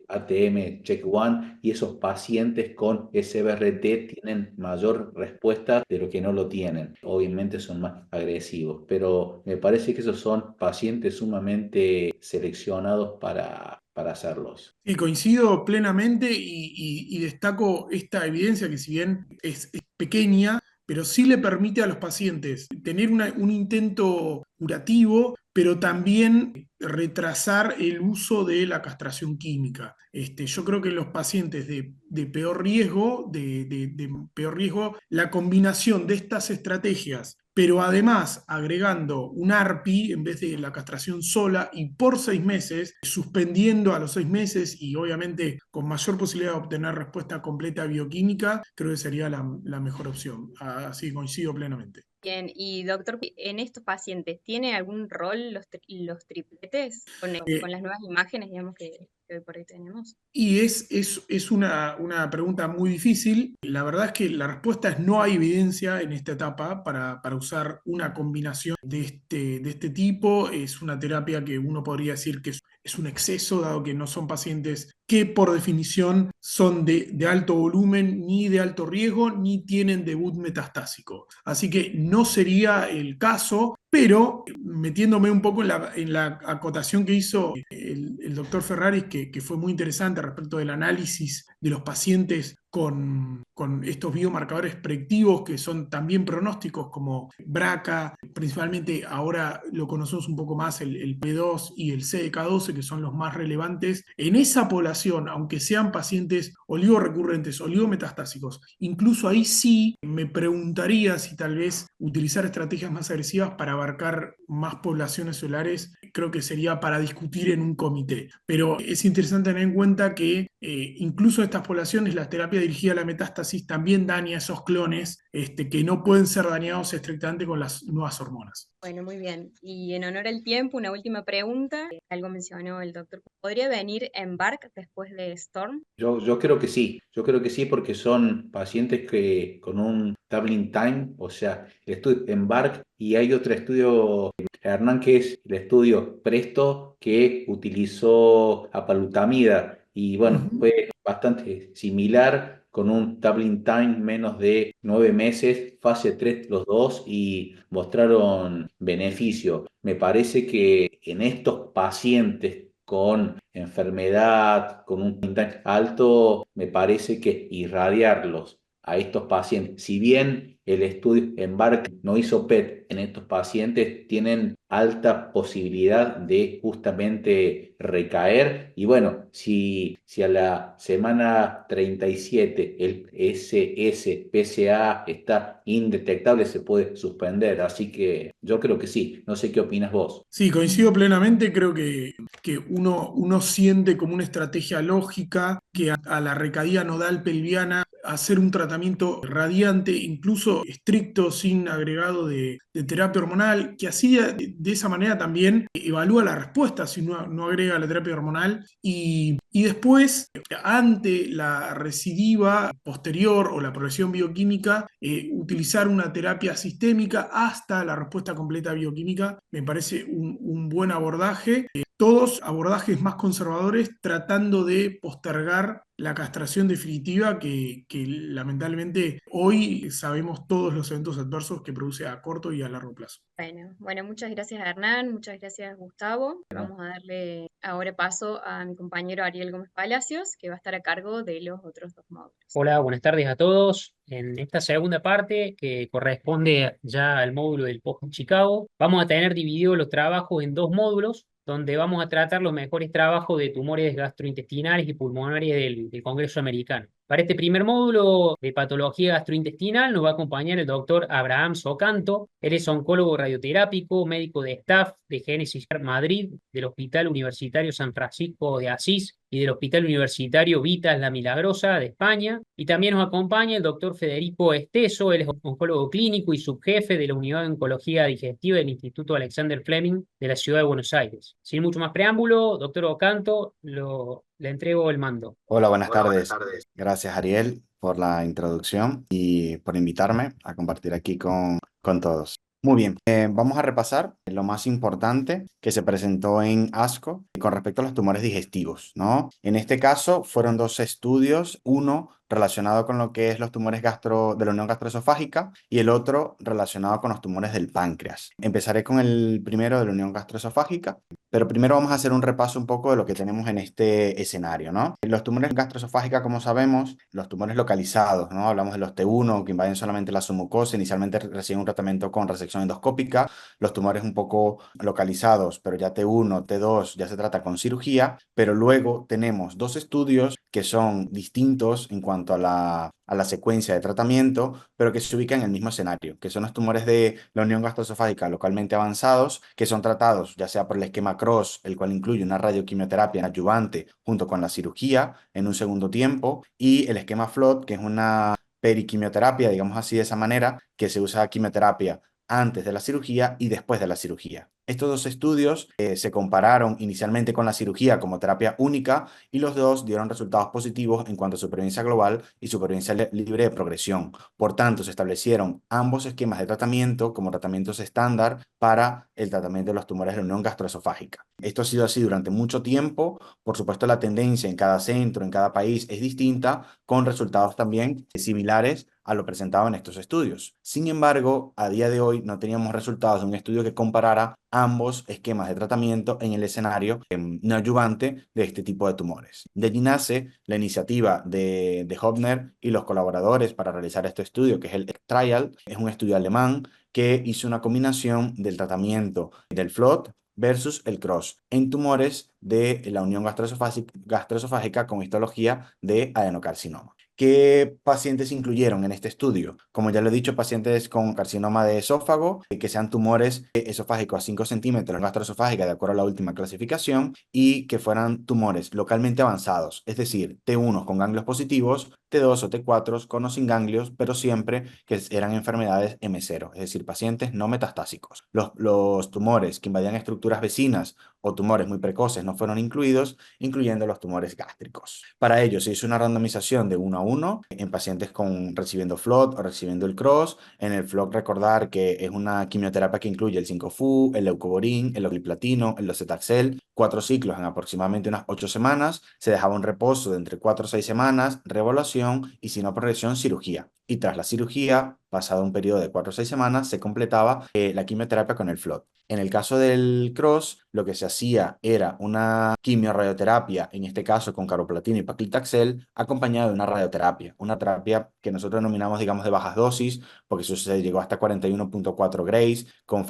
ATM Check1, y esos pacientes con SBRT tienen mayor respuesta de los que no lo tienen. Obviamente son más agresivos, pero me parece que esos son pacientes sumamente seleccionados para hacerlos. Y coincido plenamente y destaco esta evidencia que si bien es pequeña, pero sí le permite a los pacientes tener un intento curativo, pero también retrasar el uso de la castración química. Yo creo que en los pacientes de peor riesgo, peor riesgo, la combinación de estas estrategias, pero además agregando un ARPI en vez de la castración sola y por 6 meses, suspendiendo a los 6 meses y obviamente con mayor posibilidad de obtener respuesta completa bioquímica, creo que sería la mejor opción. Así coincido plenamente. Bien, y doctor, en estos pacientes, ¿tiene algún rol los tripletes con las nuevas imágenes, digamos, que hoy por hoy tenemos? Y es una pregunta muy difícil. La verdad es que la respuesta es no hay evidencia en esta etapa para usar una combinación de este tipo. Es una terapia que uno podría decir que es un exceso, dado que no son pacientes que por definición son de alto volumen, ni de alto riesgo, ni tienen debut metastásico. Así que no sería el caso, pero metiéndome un poco en la acotación que hizo el doctor Ferraris, que fue muy interesante respecto del análisis de los pacientes con estos biomarcadores predictivos que son también pronósticos como BRCA, principalmente ahora lo conocemos un poco más el P2 y el CDK12, que son los más relevantes. En esa población investigación, aunque sean pacientes oligorrecurrentes, oligometastásicos, incluso ahí sí me preguntaría si tal vez utilizar estrategias más agresivas para abarcar más poblaciones solares, creo que sería para discutir en un comité. Pero es interesante tener en cuenta que incluso estas poblaciones, la terapia dirigida a la metástasis también daña esos clones que no pueden ser dañados estrictamente con las nuevas hormonas. Bueno, muy bien. Y en honor al tiempo, una última pregunta. Algo mencionó el doctor. ¿Podría venir Embark después de Storm? Yo creo que sí, porque son pacientes que con un doubling time, o sea, el estudio Embark, y hay otro estudio, Hernán, que es el estudio Presto, que utilizó apalutamida, y bueno, Ujú. fue bastante similar, con un doubling time menos de 9 meses, fase 3 los dos, y mostraron beneficio. Me parece que en estos pacientes con enfermedad, con un puntaje alto, me parece que irradiarlos a estos pacientes, si bien el estudio Embark no hizo PET en estos pacientes, tienen alta posibilidad de justamente recaer. Y bueno, si a la semana 37 el SS-PSA está indetectable, se puede suspender. Así que yo creo que sí. No sé qué opinas vos. Sí, coincido plenamente, creo que uno siente como una estrategia lógica que a la recaída nodal pelviana hacer un tratamiento radiante, incluso estricto, sin agregado de terapia hormonal, que así de esa manera también evalúa la respuesta si no agrega la terapia hormonal y después, ante la recidiva posterior o la progresión bioquímica, utilizar una terapia sistémica hasta la respuesta completa bioquímica me parece un buen abordaje. Todos abordajes más conservadores tratando de postergar la castración definitiva que lamentablemente hoy sabemos todos los eventos adversos que produce a corto y a largo plazo. Bueno, muchas gracias Hernán, muchas gracias Gustavo. No. Vamos a darle ahora paso a mi compañero Ariel Gómez Palacios, que va a estar a cargo de los otros dos módulos. Hola, buenas tardes a todos. En esta segunda parte, que corresponde ya al módulo del Post-Chicago, vamos a tener divididos los trabajos en dos módulos, donde vamos a tratar los mejores trabajos de tumores gastrointestinales y pulmonares del Congreso Americano. Para este primer módulo de patología gastrointestinal nos va a acompañar el doctor Abraham Socanto. Él es oncólogo radioterápico, médico de staff de Génesis Madrid, del Hospital Universitario San Francisco de Asís y del Hospital Universitario Vitas La Milagrosa de España. Y también nos acompaña el doctor Federico Esteso. Él es oncólogo clínico y subjefe de la Unidad de Oncología Digestiva del Instituto Alexander Fleming de la Ciudad de Buenos Aires. Sin mucho más preámbulo, doctor Ocanto, le entrego el mando. Hola, buenas tardes. Gracias, Ariel, por la introducción y por invitarme a compartir aquí con todos. Muy bien, vamos a repasar lo más importante que se presentó en ASCO con respecto a los tumores digestivos, ¿no? En este caso fueron dos estudios, uno relacionado con lo que es los tumores de la unión gastroesofágica y el otro relacionado con los tumores del páncreas. Empezaré con el primero de la unión gastroesofágica, pero primero vamos a hacer un repaso un poco de lo que tenemos en este escenario, ¿no? Los tumores gastroesofágicos, como sabemos, los tumores localizados, ¿no? Hablamos de los T1 que invaden solamente la submucosa, inicialmente reciben un tratamiento con resección endoscópica, los tumores un poco localizados, pero ya T1, T2 ya se trata con cirugía, pero luego tenemos dos estudios que son distintos en cuanto a la secuencia de tratamiento, pero que se ubican en el mismo escenario, que son los tumores de la unión gastroesofágica localmente avanzados, que son tratados ya sea por el esquema CROSS, el cual incluye una radioquimioterapia adyuvante junto con la cirugía en un segundo tiempo, y el esquema FLOT, que es una periquimioterapia, digamos así de esa manera, que se usa quimioterapia antes de la cirugía y después de la cirugía. Estos dos estudios se compararon inicialmente con la cirugía como terapia única y los dos dieron resultados positivos en cuanto a supervivencia global y supervivencia libre de progresión. Por tanto, se establecieron ambos esquemas de tratamiento como tratamientos estándar para el tratamiento de los tumores de la unión gastroesofágica. Esto ha sido así durante mucho tiempo. Por supuesto, la tendencia en cada centro, en cada país es distinta, con resultados también similares a lo presentado en estos estudios. Sin embargo, a día de hoy no teníamos resultados de un estudio que comparara ambos esquemas de tratamiento en el escenario no adyuvante de este tipo de tumores. De allí nace la iniciativa de Hopner y los colaboradores para realizar este estudio, que es el Trial. Es un estudio alemán que hizo una combinación del tratamiento del FLOT versus el CROSS en tumores de la unión gastroesofágica con histología de adenocarcinoma. ¿Qué pacientes incluyeron en este estudio? Como ya lo he dicho, pacientes con carcinoma de esófago, que sean tumores esofágicos a 5 centímetros gastroesofágica de acuerdo a la última clasificación, y que fueran tumores localmente avanzados, es decir, T1 con ganglios positivos, T2 o T4 con o sin ganglios, pero siempre que eran enfermedades M0, es decir, pacientes no metastásicos. Los tumores que invadían estructuras vecinas o tumores muy precoces no fueron incluidos, incluyendo los tumores gástricos. Para ello se hizo una randomización de 1 a 1 en pacientes recibiendo FLOT o recibiendo el CROSS. En el FLOT recordar que es una quimioterapia que incluye el 5-FU, el leucovorin, el ogliplatino, el docetaxel, 4 ciclos en aproximadamente unas 8 semanas. Se dejaba un reposo de entre 4 o 6 semanas, reevaluación y si no progresión, cirugía. Y tras la cirugía, pasado un periodo de 4 o 6 semanas, se completaba la quimioterapia con el FLOT. En el caso del CROSS, lo que se hacía era una quimiorradioterapia, en este caso con carboplatina y paclitaxel, acompañada de una radioterapia, una terapia que nosotros denominamos, digamos, de bajas dosis, porque eso se llegó hasta 41.4 grays, con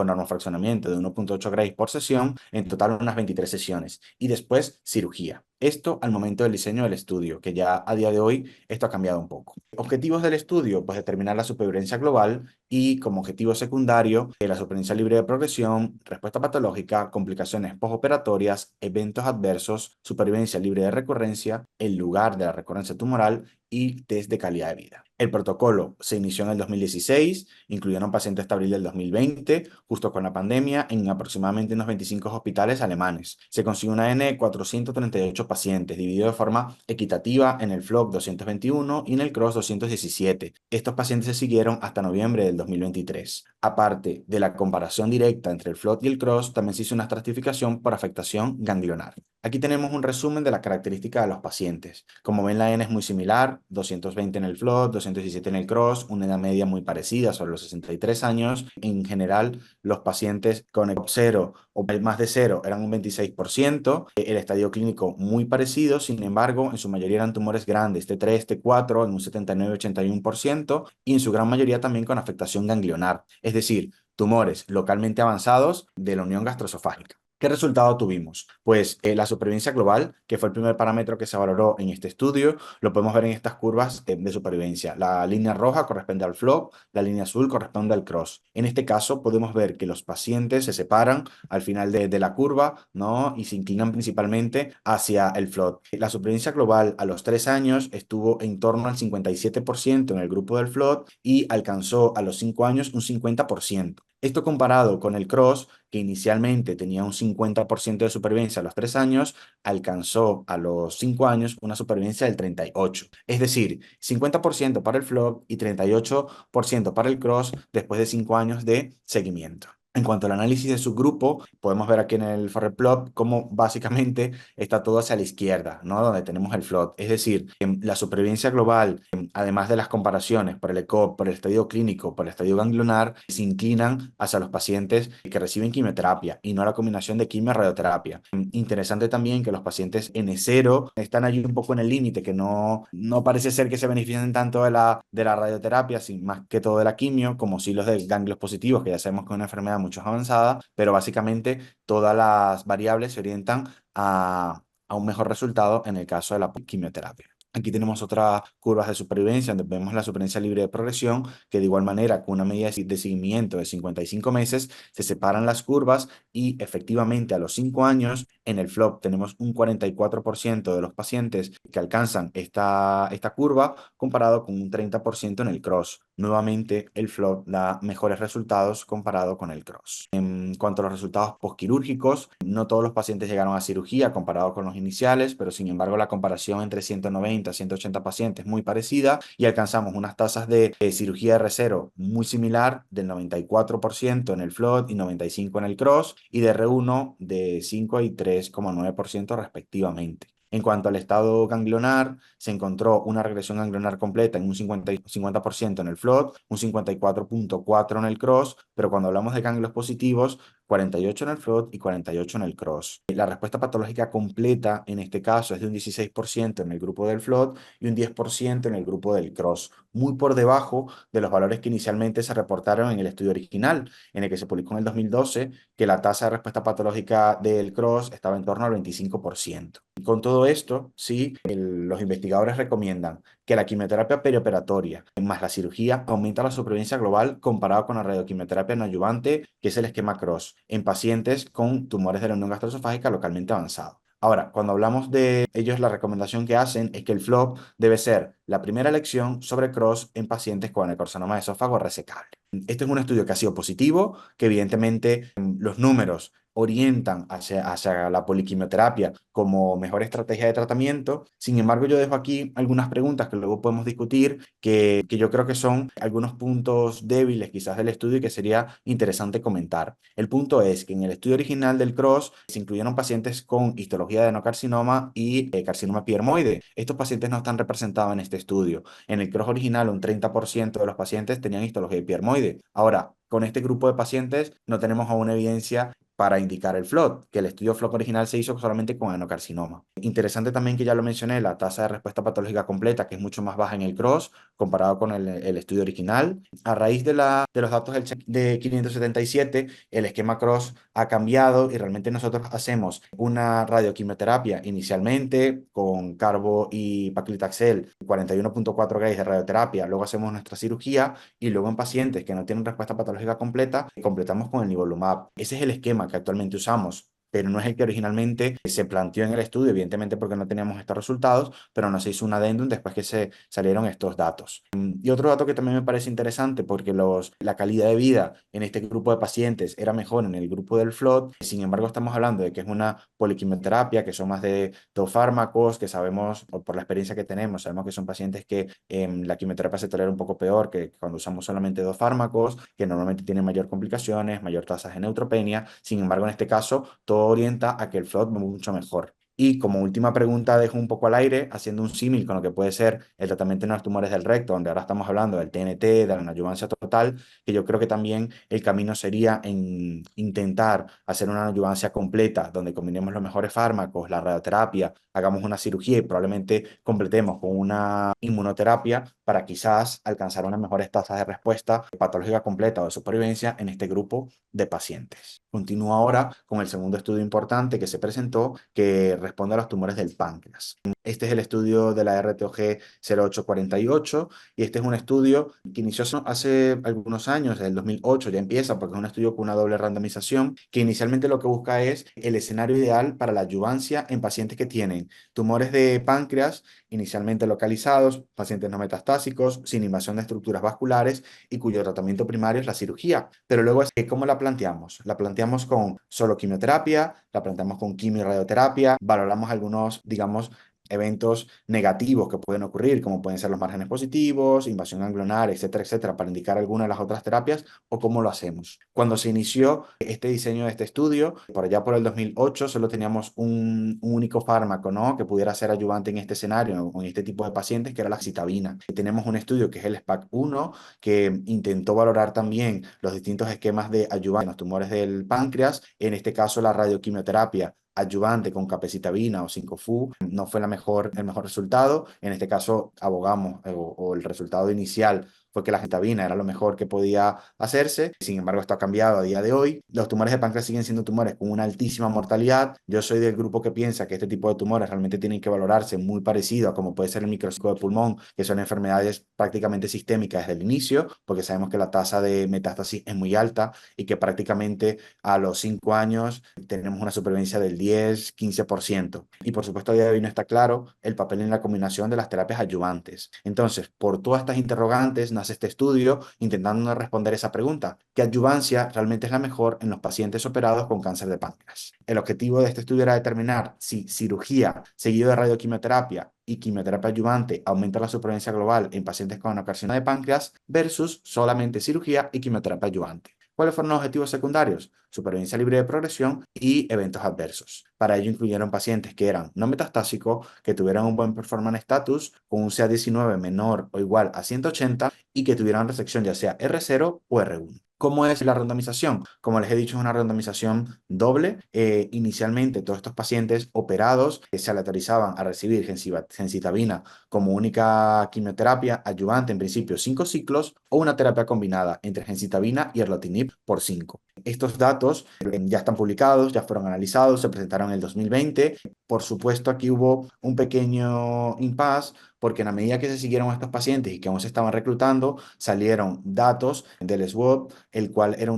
normofraccionamiento de 1.8 grays por sesión, en total unas 23 sesiones, y después cirugía. Esto al momento del diseño del estudio, que ya a día de hoy esto ha cambiado un poco. Objetivos del estudio, pues determinar la supervivencia global y como objetivo secundario, la supervivencia libre de progresión, respuesta patológica, complicaciones postoperatorias, eventos adversos, supervivencia libre de recurrencia, el lugar de la recurrencia tumoral y test de calidad de vida. El protocolo se inició en el 2016, incluyeron pacientes hasta abril del 2020, justo con la pandemia, en aproximadamente unos 25 hospitales alemanes. Se consiguió una N de 438 pacientes, dividido de forma equitativa en el FLOC 221 y en el CROSS 217. Estos pacientes se siguieron hasta noviembre del 2023. Aparte de la comparación directa entre el FLOC y el CROSS, también se hizo una estratificación por afectación ganglionar. Aquí tenemos un resumen de las características de los pacientes. Como ven, la N es muy similar, 220 en el FLOC, 217 en el CROSS, una edad media muy parecida, sobre los 63 años. En general, los pacientes con el 0 o más de 0 eran un 26%, el estadio clínico muy parecido, sin embargo, en su mayoría eran tumores grandes, T3, T4, en un 79-81%, y en su gran mayoría también con afectación ganglionar, es decir, tumores localmente avanzados de la unión gastroesofágica. ¿Qué resultado tuvimos? Pues la supervivencia global, que fue el primer parámetro que se valoró en este estudio, lo podemos ver en estas curvas de supervivencia. La línea roja corresponde al FLOC, la línea azul corresponde al CROSS. En este caso podemos ver que los pacientes se separan al final de la curva, ¿no? Y se inclinan principalmente hacia el FLOC. La supervivencia global a los 3 años estuvo en torno al 57% en el grupo del FLOC y alcanzó a los 5 años un 50%. Esto comparado con el CROSS, que inicialmente tenía un 50% de supervivencia a los 3 años, alcanzó a los 5 años una supervivencia del 38%. Es decir, 50% para el FLOC y 38% para el CROSS después de 5 años de seguimiento. En cuanto al análisis de subgrupo, podemos ver aquí en el forward plot cómo básicamente está todo hacia la izquierda, ¿no? Donde tenemos el FLOT. Es decir, la supervivencia global, además de las comparaciones por el ECOG, por el estadio clínico, por el estadio ganglionar, se inclinan hacia los pacientes que reciben quimioterapia y no a la combinación de quimio y radioterapia. Interesante también que los pacientes N0 están allí un poco en el límite, que no parece ser que se beneficien tanto de la radioterapia, sin más que todo de la quimio, como sí los de ganglios positivos, que ya sabemos que es una enfermedad mucho más avanzada, pero básicamente todas las variables se orientan a un mejor resultado en el caso de la quimioterapia. Aquí tenemos otras curvas de supervivencia, donde vemos la supervivencia libre de progresión, que de igual manera, con una medida de seguimiento de 55 meses, se separan las curvas y efectivamente a los 5 años, en el FLOC tenemos un 44% de los pacientes que alcanzan esta curva, comparado con un 30% en el CROSS. Nuevamente, el FLOC da mejores resultados comparado con el CROSS. En cuanto a los resultados postquirúrgicos, no todos los pacientes llegaron a cirugía comparado con los iniciales, pero sin embargo la comparación entre 190 a 180 pacientes es muy parecida y alcanzamos unas tasas de cirugía R0 muy similar del 94% en el FLOT y 95% en el CROSS, y de R1 de 5 y 3,9% respectivamente. En cuanto al estado ganglionar, se encontró una regresión ganglionar completa en un 50% en el FLOT, un 54.4% en el CROSS, pero cuando hablamos de ganglios positivos, 48 en el flood y 48 en el cross. La respuesta patológica completa en este caso es de un 16% en el grupo del flood y un 10% en el grupo del cross, muy por debajo de los valores que inicialmente se reportaron en el estudio original, en el que se publicó en el 2012, que la tasa de respuesta patológica del cross estaba en torno al 25%. Y con todo esto, sí, los investigadores recomiendan que la quimioterapia perioperatoria más la cirugía aumenta la supervivencia global comparado con la radioquimioterapia no adyuvante, que es el esquema CROSS, en pacientes con tumores de la unión gastroesofágica localmente avanzado. Ahora, cuando hablamos de ellos, la recomendación que hacen es que el FLOP debe ser la primera elección sobre CROSS en pacientes con el carcinoma de esófago resecable. Este es un estudio que ha sido positivo, que evidentemente los números orientan hacia la poliquimioterapia como mejor estrategia de tratamiento. Sin embargo, yo dejo aquí algunas preguntas que luego podemos discutir, que yo creo que son algunos puntos débiles quizás del estudio y que sería interesante comentar. El punto es que en el estudio original del CROSS se incluyeron pacientes con histología de adenocarcinoma y carcinoma epidermoide. Estos pacientes no están representados en este estudio. En el CROSS original, un 30% de los pacientes tenían histología epidermoide. Ahora, con este grupo de pacientes no tenemos aún evidencia para indicar el FLOT, que el estudio FLOT original se hizo solamente con adenocarcinoma. Interesante también que ya lo mencioné, la tasa de respuesta patológica completa, que es mucho más baja en el CROSS comparado con el estudio original. A raíz de los datos de 577, el esquema CROSS ha cambiado y realmente nosotros hacemos una radioquimioterapia inicialmente con carbo y paclitaxel, 41.4 gays de radioterapia, luego hacemos nuestra cirugía y luego en pacientes que no tienen respuesta patológica completa, completamos con el nivolumab. Ese es el esquema que actualmente usamos, pero no es el que originalmente se planteó en el estudio, evidentemente porque no teníamos estos resultados, pero no se hizo un adendum después que se salieron estos datos. Y otro dato que también me parece interesante, porque la calidad de vida en este grupo de pacientes era mejor en el grupo del FLOT, sin embargo estamos hablando de que es una poliquimioterapia, que son más de 2 fármacos, que sabemos, o por la experiencia que tenemos, sabemos que son pacientes que la quimioterapia se tolera un poco peor que cuando usamos solamente 2 fármacos, que normalmente tienen mayor complicaciones, mayor tasas de neutropenia. Sin embargo, en este caso, todo orienta a que el FLOT va mucho mejor. Y como última pregunta, dejo un poco al aire, haciendo un símil con lo que puede ser el tratamiento de los tumores del recto, donde ahora estamos hablando del TNT, de la neoadjuvancia total, que yo creo que también el camino sería en intentar hacer una neoadjuvancia completa, donde combinemos los mejores fármacos, la radioterapia, hagamos una cirugía y probablemente completemos con una inmunoterapia para quizás alcanzar unas mejores tasas de respuesta patológica completa o de supervivencia en este grupo de pacientes. Continúo ahora con el segundo estudio importante que se presentó, que responde a los tumores del páncreas. Este es el estudio de la RTOG 0848 y este es un estudio que inició hace algunos años, desde el 2008 ya empieza, porque es un estudio con una doble randomización que inicialmente lo que busca es el escenario ideal para la adyuvancia en pacientes que tienen tumores de páncreas inicialmente localizados, pacientes no metastásicos, sin invasión de estructuras vasculares y cuyo tratamiento primario es la cirugía. Pero luego, ¿cómo la planteamos? La planteamos con solo quimioterapia, la planteamos con quimio y radioterapia, valoramos algunos, digamos, eventos negativos que pueden ocurrir, como pueden ser los márgenes positivos, invasión ganglionar, etcétera, etcétera, para indicar alguna de las otras terapias, o cómo lo hacemos. Cuando se inició este diseño de este estudio, por allá por el 2008, solo teníamos un único fármaco, ¿no?, que pudiera ser ayudante en este escenario, o en este tipo de pacientes, que era la axitabina. Tenemos un estudio que es el SPAC-1, que intentó valorar también los distintos esquemas de ayudante en los tumores del páncreas, en este caso la radioquimioterapia adyuvante con capecitabina o 5-FU no fue el mejor resultado. En este caso abogamos o el resultado inicial fue que la axitabina era lo mejor que podía hacerse. Sin embargo, esto ha cambiado a día de hoy. Los tumores de páncreas siguen siendo tumores con una altísima mortalidad. Yo soy del grupo que piensa que este tipo de tumores realmente tienen que valorarse muy parecido a como puede ser el microciclo de pulmón, que son enfermedades prácticamente sistémicas desde el inicio, porque sabemos que la tasa de metástasis es muy alta y que prácticamente a los 5 años tenemos una supervivencia del 10-15%. Y por supuesto, a día de hoy no está claro el papel en la combinación de las terapias adyuvantes. Entonces, por todas estas interrogantes, nace este estudio intentando responder esa pregunta: ¿qué adyuvancia realmente es la mejor en los pacientes operados con cáncer de páncreas? El objetivo de este estudio era determinar si cirugía seguido de radioquimioterapia y quimioterapia adyuvante aumenta la supervivencia global en pacientes con adenocarcinoma de páncreas versus solamente cirugía y quimioterapia adyuvante. ¿Cuáles fueron los objetivos secundarios? Supervivencia libre de progresión y eventos adversos. Para ello incluyeron pacientes que eran no metastásicos, que tuvieran un buen performance status con un CA19 menor o igual a 180 y que tuvieran resección ya sea R0 o R1. ¿Cómo es la randomización? Como les he dicho, es una randomización doble. Inicialmente, todos estos pacientes operados se aleatorizaban a recibir gencitabina como única quimioterapia adyuvante, en principio 5 ciclos, o una terapia combinada entre gencitabina y erlotinib por 5. Estos datos ya están publicados, ya fueron analizados, se presentaron en el 2020. Por supuesto, aquí hubo un pequeño impasse porque en la medida que se siguieron estos pacientes y que aún se estaban reclutando, salieron datos del SWOT, el cual era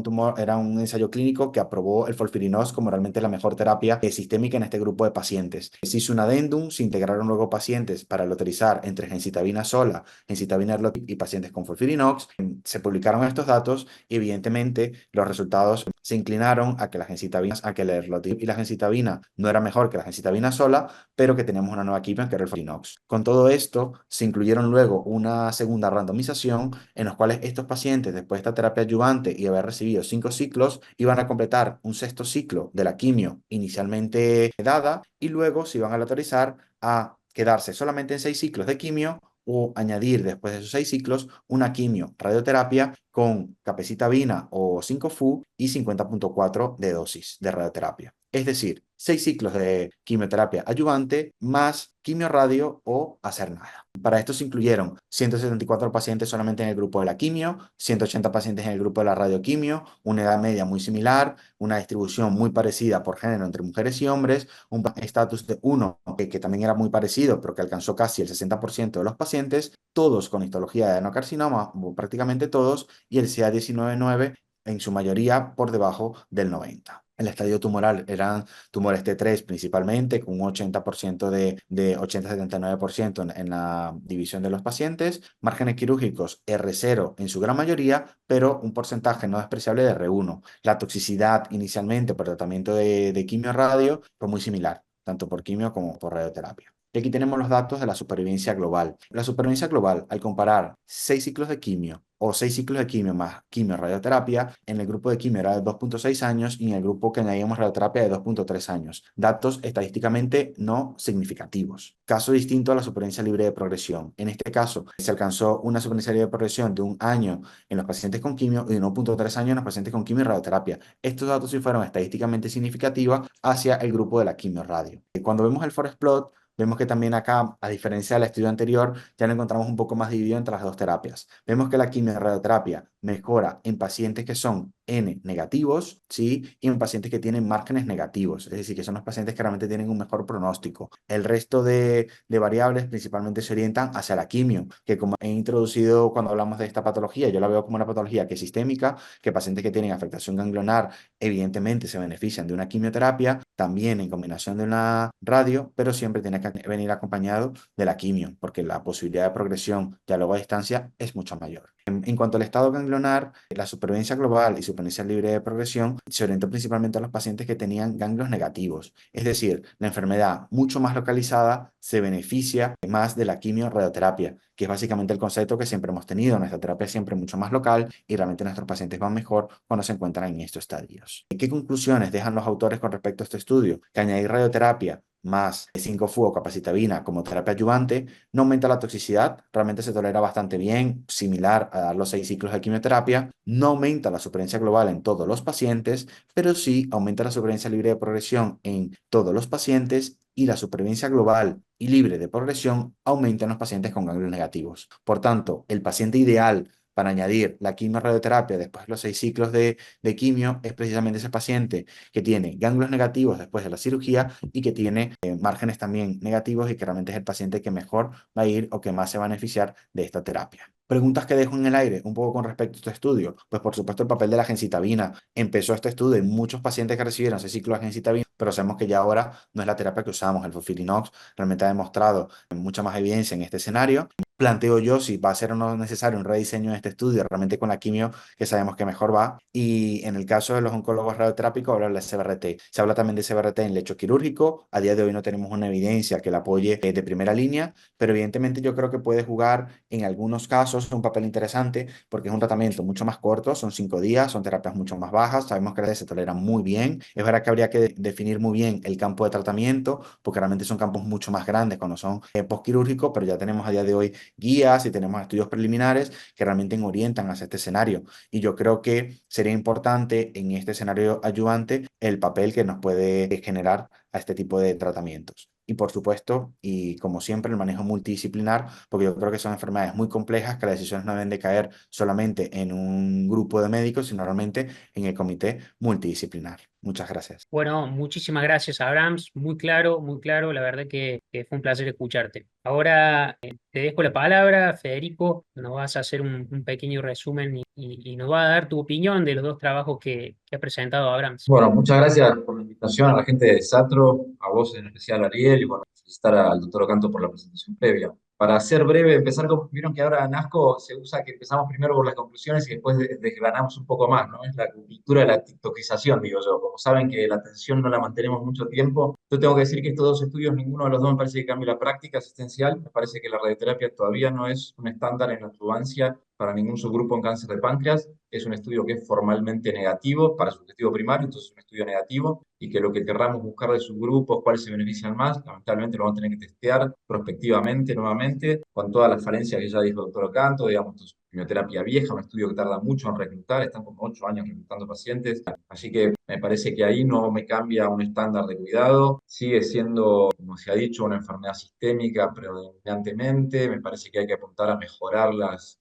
un ensayo clínico que aprobó el FOLFIRINOX como realmente la mejor terapia sistémica en este grupo de pacientes. Se hizo un adendum, se integraron luego pacientes para loterizar entre gencitabina sola, gencitabina erlotinib y pacientes con FOLFIRINOX. Se publicaron estos datos y evidentemente los resultados se inclinaron a que el erlotinib y la gencitabina no era mejor que la gencitabina sola, pero que teníamos una nueva quimio que era el FOLFIRINOX. Con todo esto, se incluyeron luego una segunda randomización en los cuales estos pacientes, después de esta terapia adyuvante y haber recibido 5 ciclos, iban a completar un 6º ciclo de la quimio inicialmente dada y luego se iban a aleatorizar a quedarse solamente en 6 ciclos de quimio o añadir después de esos 6 ciclos una quimio radioterapia con capecitabina o 5-FU y 50.4 de dosis de radioterapia. Es decir, 6 ciclos de quimioterapia adyuvante más quimio-radio o hacer nada. Para esto se incluyeron 174 pacientes solamente en el grupo de la quimio, 180 pacientes en el grupo de la radioquimio, una edad media muy similar, una distribución muy parecida por género entre mujeres y hombres, un estatus de 1 que también era muy parecido, pero que alcanzó casi el 60% de los pacientes, todos con histología de adenocarcinoma, prácticamente todos, y el CA 19-9 en su mayoría por debajo del 90%. El estadio tumoral eran tumores T3 principalmente, con un 80% de 80-79% en la división de los pacientes, márgenes quirúrgicos R0 en su gran mayoría, pero un porcentaje no despreciable de R1. La toxicidad inicialmente por tratamiento de quimio radio fue muy similar, tanto por quimio como por radioterapia. Y aquí tenemos los datos de la supervivencia global. La supervivencia global, al comparar 6 ciclos de quimio o 6 ciclos de quimio más quimio-radioterapia, en el grupo de quimio era de 2.6 años y en el grupo que añadíamos radioterapia de 2.3 años. Datos estadísticamente no significativos. Caso distinto a la supervivencia libre de progresión. En este caso, se alcanzó una supervivencia libre de progresión de 1 año en los pacientes con quimio y de 1.3 años en los pacientes con quimio y radioterapia. Estos datos sí fueron estadísticamente significativos hacia el grupo de la quimio-radio. Cuando vemos el forest plot, vemos que también acá, a diferencia del estudio anterior, ya lo encontramos un poco más dividido entre las dos terapias. Vemos que la quimio-radioterapia mejora en pacientes que son N negativos, ¿sí? Y en pacientes que tienen márgenes negativos, es decir, que son los pacientes que realmente tienen un mejor pronóstico. El resto de variables principalmente se orientan hacia la quimio, que como he introducido cuando hablamos de esta patología, yo la veo como una patología que es sistémica, que pacientes que tienen afectación ganglionar evidentemente se benefician de una quimioterapia, también en combinación de una radio, pero siempre tiene que venir acompañado de la quimio, porque la posibilidad de progresión ya luego a distancia es mucho mayor. En cuanto al estado ganglionar, la supervivencia global y supervivencia libre de progresión se orientó principalmente a los pacientes que tenían ganglios negativos, es decir, la enfermedad mucho más localizada se beneficia más de la quimio-radioterapia, que es básicamente el concepto que siempre hemos tenido. Nuestra terapia es siempre mucho más local y realmente nuestros pacientes van mejor cuando se encuentran en estos estadios. ¿Qué conclusiones dejan los autores con respecto a este estudio? Que añadir radioterapia más 5-FU o capecitabina como terapia adyuvante no aumenta la toxicidad, realmente se tolera bastante bien, similar a dar los 6 ciclos de quimioterapia, no aumenta la supervivencia global en todos los pacientes, pero sí aumenta la supervivencia libre de progresión en todos los pacientes y la supervivencia global y libre de progresión aumenta en los pacientes con ganglios negativos. Por tanto, el paciente ideal para añadir la quimio-radioterapia después de los 6 ciclos de quimio es precisamente ese paciente que tiene ganglios negativos después de la cirugía y que tiene márgenes también negativos y que realmente es el paciente que mejor va a ir o que más se va a beneficiar de esta terapia. Preguntas que dejo en el aire un poco con respecto a este estudio. Pues por supuesto el papel de la gencitabina. Empezó este estudio en muchos pacientes que recibieron 6 ciclos de gencitabina, pero sabemos que ya ahora no es la terapia que usamos. El FOLFIRINOX realmente ha demostrado mucha más evidencia en este escenario. Planteo yo si va a ser o no necesario un rediseño de este estudio, realmente con la quimio que sabemos que mejor va. Y en el caso de los oncólogos radioterápicos, habla de CBRT. Se habla también de CBRT en lecho quirúrgico. A día de hoy no tenemos una evidencia que la apoye de primera línea, pero evidentemente yo creo que puede jugar en algunos casos un papel interesante porque es un tratamiento mucho más corto, son 5 días, son terapias mucho más bajas, sabemos que se toleran muy bien. Es verdad que habría que definir muy bien el campo de tratamiento porque realmente son campos mucho más grandes cuando son postquirúrgicos, pero ya tenemos a día de hoy guías y tenemos estudios preliminares que realmente orientan hacia este escenario. Y yo creo que sería importante en este escenario adyuvante el papel que nos puede generar a este tipo de tratamientos. Y por supuesto, y como siempre, el manejo multidisciplinar, porque yo creo que son enfermedades muy complejas que las decisiones no deben de caer solamente en un grupo de médicos, sino realmente en el comité multidisciplinar. Muchas gracias. Bueno, muchísimas gracias, Abrams. Muy claro. La verdad que fue un placer escucharte. Ahora te dejo la palabra, Federico. Nos vas a hacer un pequeño resumen y nos va a dar tu opinión de los dos trabajos que ha presentado Abrams. Bueno, muchas gracias por la invitación a la gente de Satro, a vos en especial, Ariel, y bueno, felicitar al doctor Ocanto por la presentación previa. Para ser breve, vieron que ahora en ASCO se usa que empezamos primero por las conclusiones y después desgranamos un poco más, ¿no? Es la cultura de la tiktokización, digo yo. Como saben que la atención no la mantenemos mucho tiempo, yo tengo que decir que estos dos estudios, ninguno de los dos me parece que cambie la práctica asistencial. Me parece que la radioterapia todavía no es un estándar en la adjuvancia para ningún subgrupo en cáncer de páncreas. Es un estudio que es formalmente negativo para su objetivo primario, entonces es un estudio negativo, y que lo que querramos buscar de subgrupos, cuáles se benefician más, lamentablemente lo vamos a tener que testear prospectivamente, nuevamente, con todas las falencias que ya dijo el doctor Ocanto, digamos, esto es quimioterapia vieja, un estudio que tarda mucho en reclutar, están como 8 años reclutando pacientes, así que me parece que ahí no me cambia un estándar de cuidado, sigue siendo, como se ha dicho, una enfermedad sistémica predominantemente, me parece que hay que apuntar a mejorar las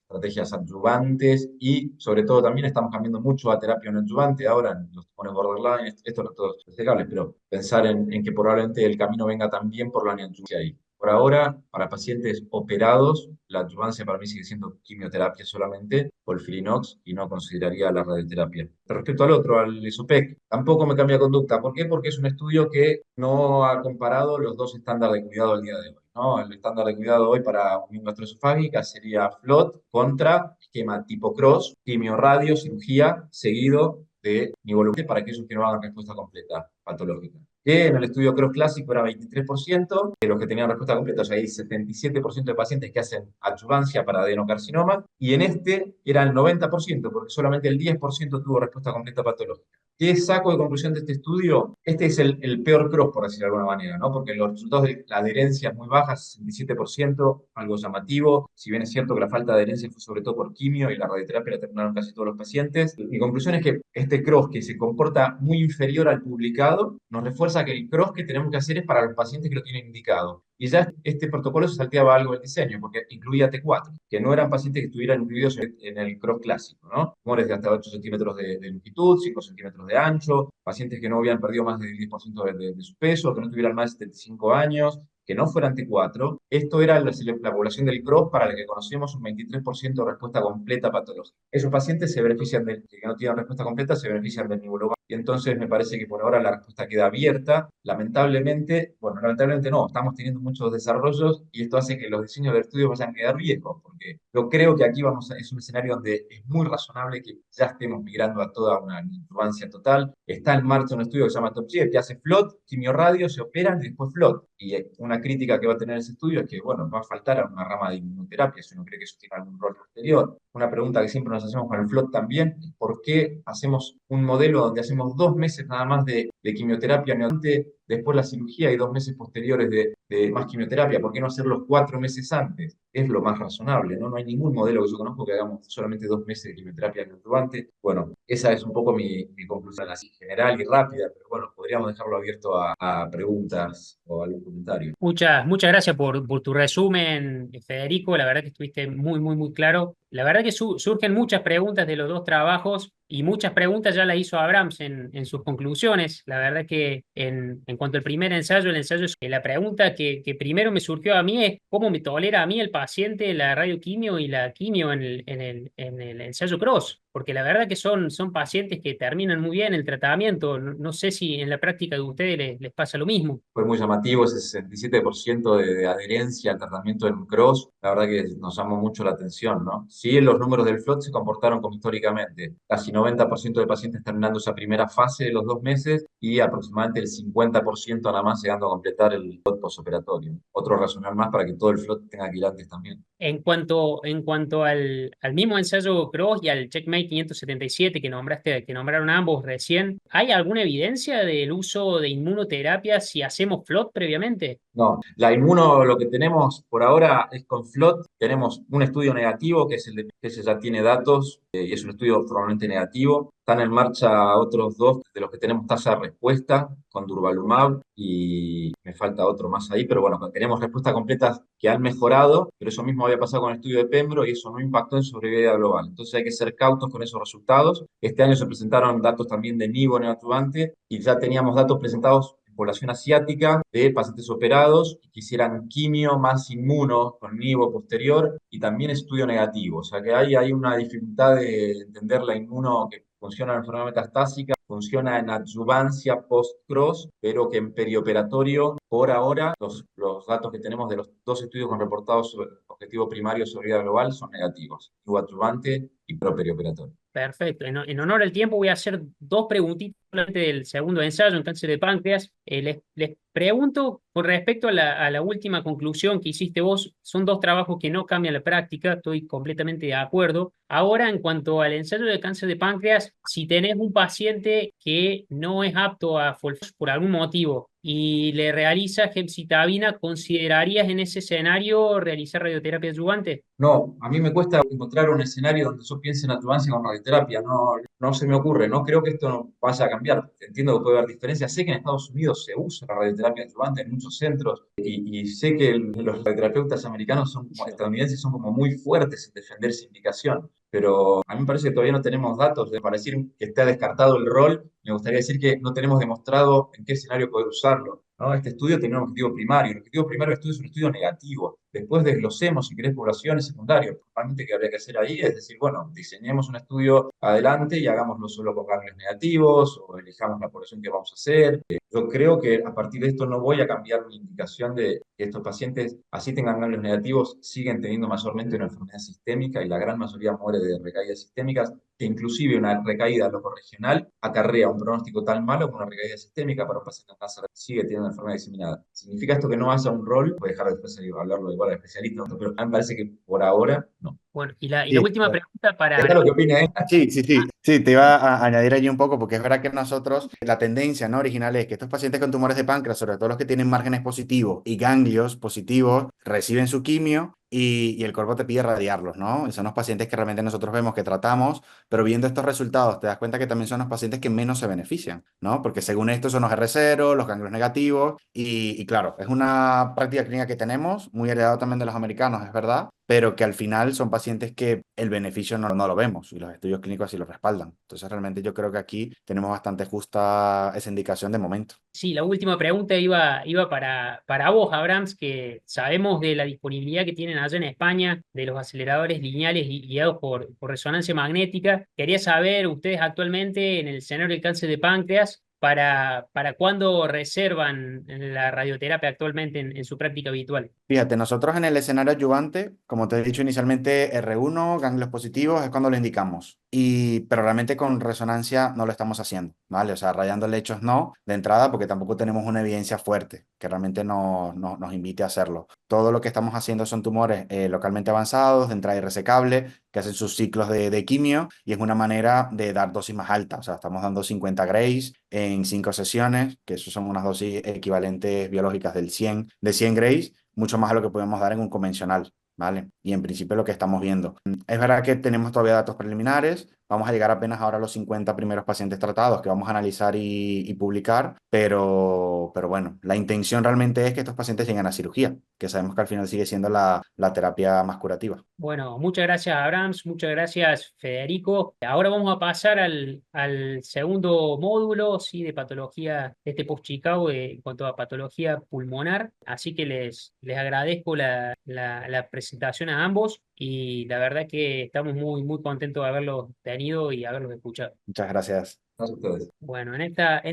estrategias adyuvantes y sobre todo también estamos cambiando mucho a terapia no adyuvante ahora en los tumores borderline, esto no es todo destacable, pero pensar en que probablemente el camino venga también por la neoadjuvancia ahí. Por ahora, para pacientes operados, la adyuvancia para mí sigue siendo quimioterapia solamente, FOLFIRINOX, y no consideraría la radioterapia. Respecto al otro, al ESOPEC, tampoco me cambia conducta. ¿Por qué? Porque es un estudio que no ha comparado los dos estándares de cuidado al día de hoy, ¿no? El estándar de cuidado hoy para unión gastroesofágica sería FLOT contra esquema tipo CROSS, quimio-radio, cirugía, seguido de nivolumab para aquellos que no hagan respuesta completa patológica. Que en el estudio CROSS clásico era 23% de los que tenían respuesta completa, o sea, hay 77% de pacientes que hacen adyuvancia para adenocarcinoma, y en este era el 90%, porque solamente el 10% tuvo respuesta completa patológica. ¿Qué saco de conclusión de este estudio? Este es el peor CROSS, por decirlo de alguna manera, ¿no? Porque los resultados de la adherencia es muy baja, 67%, algo llamativo. Si bien es cierto que la falta de adherencia fue sobre todo por quimio y la radioterapia la terminaron casi todos los pacientes, mi conclusión es que este CROSS, que se comporta muy inferior al publicado, nos refuerza que el CROSS que tenemos que hacer es para los pacientes que lo tienen indicado. Y ya este protocolo se salteaba algo el diseño, porque incluía T4, que no eran pacientes que estuvieran incluidos en el CROSS clásico, ¿no? Tumores de hasta 8 centímetros de longitud, 5 centímetros de ancho, pacientes que no habían perdido más del 10% de su peso, que no tuvieran más de 75 años, que no fueran T4. Esto era la población del CROSS para la que conocemos un 23% de respuesta completa patológica. Esos pacientes se benefician que no tienen respuesta completa, se benefician del nivolumab. Y entonces me parece que por ahora la respuesta queda abierta. Lamentablemente no, estamos teniendo muchos desarrollos y esto hace que los diseños de estudios vayan a quedar viejos, porque yo creo que aquí es un escenario donde es muy razonable que ya estemos migrando a toda una adjuvancia total. Está en marcha un estudio que se llama TOP-GIR, que hace FLOT, quimioradio, se operan y después FLOT. Y una crítica que va a tener ese estudio es que, bueno, va a faltar una rama de inmunoterapia si uno cree que eso tiene algún rol posterior. Una pregunta que siempre nos hacemos con el FLOT también es por qué hacemos un modelo donde hacemos 2 meses nada más de quimioterapia neoadjuvante, después la cirugía y 2 meses posteriores de más quimioterapia. ¿Por qué no hacerlos 4 meses antes? Es lo más razonable, ¿no? No hay ningún modelo que yo conozco que hagamos solamente 2 meses de quimioterapia neoadjuvante. Bueno, esa es un poco mi conclusión así general y rápida, pero bueno, podríamos dejarlo abierto a preguntas o algún comentario. Muchas gracias por tu resumen, Federico. La verdad que estuviste muy claro. La verdad que surgen muchas preguntas de los dos trabajos y muchas preguntas ya las hizo Abrams en sus conclusiones. La verdad que en cuanto al primer ensayo, el ensayo es que la pregunta que primero me surgió a mí es cómo me tolera a mí el paciente la radioquimio y la quimio en el ensayo CROSS. Porque la verdad que son pacientes que terminan muy bien el tratamiento. No sé si en la práctica de ustedes les pasa lo mismo. Fue muy llamativo ese 67% de adherencia al tratamiento en CROSS. La verdad que nos llamó mucho la atención, ¿no? Sí, los números del FLOT se comportaron como históricamente. Casi 90% de pacientes terminando esa primera fase de los 2 meses y aproximadamente el 50% nada más llegando a completar el FLOT postoperatorio. Otro racional más para que todo el FLOT tenga quilantes también. En cuanto al mismo ensayo CROSS y al CheckMate GNI 577 que nombraron ambos recién, ¿hay alguna evidencia del uso de inmunoterapia si hacemos FLOT previamente? No, la inmuno lo que tenemos por ahora es con FLOT. Tenemos un estudio negativo, que es el de que ese ya tiene datos y es un estudio probablemente negativo. Están en marcha otros dos de los que tenemos tasa de respuesta con durvalumab y me falta otro más ahí, pero bueno, tenemos respuestas completas que han mejorado, pero eso mismo había pasado con el estudio de Pembro y eso no impactó en sobrevida global. Entonces hay que ser cautos con esos resultados. Este año se presentaron datos también de nivo neoadyuvante y ya teníamos datos presentados población asiática de pacientes operados que hicieran quimio más inmuno con nivo posterior y también estudio negativo. O sea que hay una dificultad de entender la inmuno que funciona en enfermedad metastásica, funciona en adyuvancia post-cross, pero que en perioperatorio, por ahora, los datos que tenemos de los dos estudios con reportados sobre objetivo primario sobre vida global son negativos, adyuvante y properioperatorio. Perfecto. En honor al tiempo voy a hacer dos preguntitas solamente del segundo ensayo en cáncer de páncreas. Les pregunto con respecto a la última conclusión que hiciste vos. Son dos trabajos que no cambian la práctica, estoy completamente de acuerdo. Ahora, en cuanto al ensayo de cáncer de páncreas, si tenés un paciente que no es apto a FOLFOX por algún motivo y le realiza gemcitabina, ¿considerarías en ese escenario realizar radioterapia adyuvante? No, a mí me cuesta encontrar un escenario donde yo piense en adyuvancia con radioterapia. No, no se me ocurre. No creo que esto no vaya a cambiar. Entiendo que puede haber diferencias. Sé que en Estados Unidos se usa la radioterapia adyuvante en muchos centros y sé que los radioterapeutas americanos estadounidenses son como muy fuertes en defender esa indicación. Pero a mí me parece que todavía no tenemos datos para decir que está descartado el rol. Me gustaría decir que no tenemos demostrado en qué escenario poder usarlo, ¿no? Este estudio tiene un objetivo primario. El objetivo primario del estudio es un estudio negativo. Después desglosemos, si querés, poblaciones secundarias. Normalmente, ¿qué habría que hacer ahí? Es decir, bueno, diseñemos un estudio adelante y hagámoslo solo con ganglios negativos o elijamos la población que vamos a hacer. Yo creo que a partir de esto no voy a cambiar mi indicación de que estos pacientes, así tengan ganglios negativos, siguen teniendo mayormente una enfermedad sistémica y la gran mayoría muere de recaídas sistémicas, que inclusive una recaída locorregional acarrea un pronóstico tan malo como una recaída sistémica para un paciente con cáncer sigue teniendo una enfermedad diseminada. ¿Significa esto que no haya un rol? Voy a dejar después de hablarlo igual al especialista, pero a mí me parece que por ahora no. Bueno, y la Sí, última pregunta Está lo que opina, ¿eh? sí, te iba a añadir allí un poco, porque es verdad que nosotros, la tendencia, ¿no?, original es que estos pacientes con tumores de páncreas, sobre todo los que tienen márgenes positivos y ganglios positivos, reciben su quimio y el cuerpo te pide radiarlos, ¿no? Y son los pacientes que realmente nosotros vemos que tratamos, pero viendo estos resultados te das cuenta que también son los pacientes que menos se benefician, ¿no? Porque según esto son los R0, los ganglios negativos, y claro, es una práctica clínica que tenemos, muy heredado también de los americanos, es verdad, pero que al final son pacientes que el beneficio no lo vemos y los estudios clínicos así lo respaldan. Entonces realmente yo creo que aquí tenemos bastante justa esa indicación de momento. Sí, la última pregunta iba para vos, Abrams, que sabemos de la disponibilidad que tienen allá en España de los aceleradores lineales guiados por resonancia magnética. Quería saber, ustedes actualmente en el escenario del cáncer de páncreas, ¿para cuándo reservan la radioterapia actualmente en su práctica habitual? Fíjate, nosotros en el escenario adyuvante, como te he dicho inicialmente, R1, ganglios positivos, es cuando lo indicamos. Pero realmente con resonancia no lo estamos haciendo, ¿vale? O sea, rayando lechos no, de entrada, porque tampoco tenemos una evidencia fuerte que realmente nos invite a hacerlo. Todo lo que estamos haciendo son tumores localmente avanzados, de entrada irresecable, que hacen sus ciclos de quimio, y es una manera de dar dosis más alta. O sea, estamos dando 50 grays en 5 sesiones, que eso son unas dosis equivalentes biológicas de 100 grays, mucho más a lo que podemos dar en un convencional, ¿vale? Y en principio lo que estamos viendo. Es verdad que tenemos todavía datos preliminares, vamos a llegar apenas ahora a los 50 primeros pacientes tratados que vamos a analizar y publicar, pero bueno, la intención realmente es que estos pacientes lleguen a cirugía, que sabemos que al final sigue siendo la terapia más curativa. Bueno, muchas gracias, Abrams, muchas gracias, Federico. Ahora vamos a pasar al segundo módulo, sí, de patología de este post-Chicago en cuanto a patología pulmonar. Así que les agradezco la presentación a ambos y la verdad que estamos muy, muy contentos de haberlos tenido y haberlos escuchado. Muchas gracias. Gracias a ustedes. Bueno, en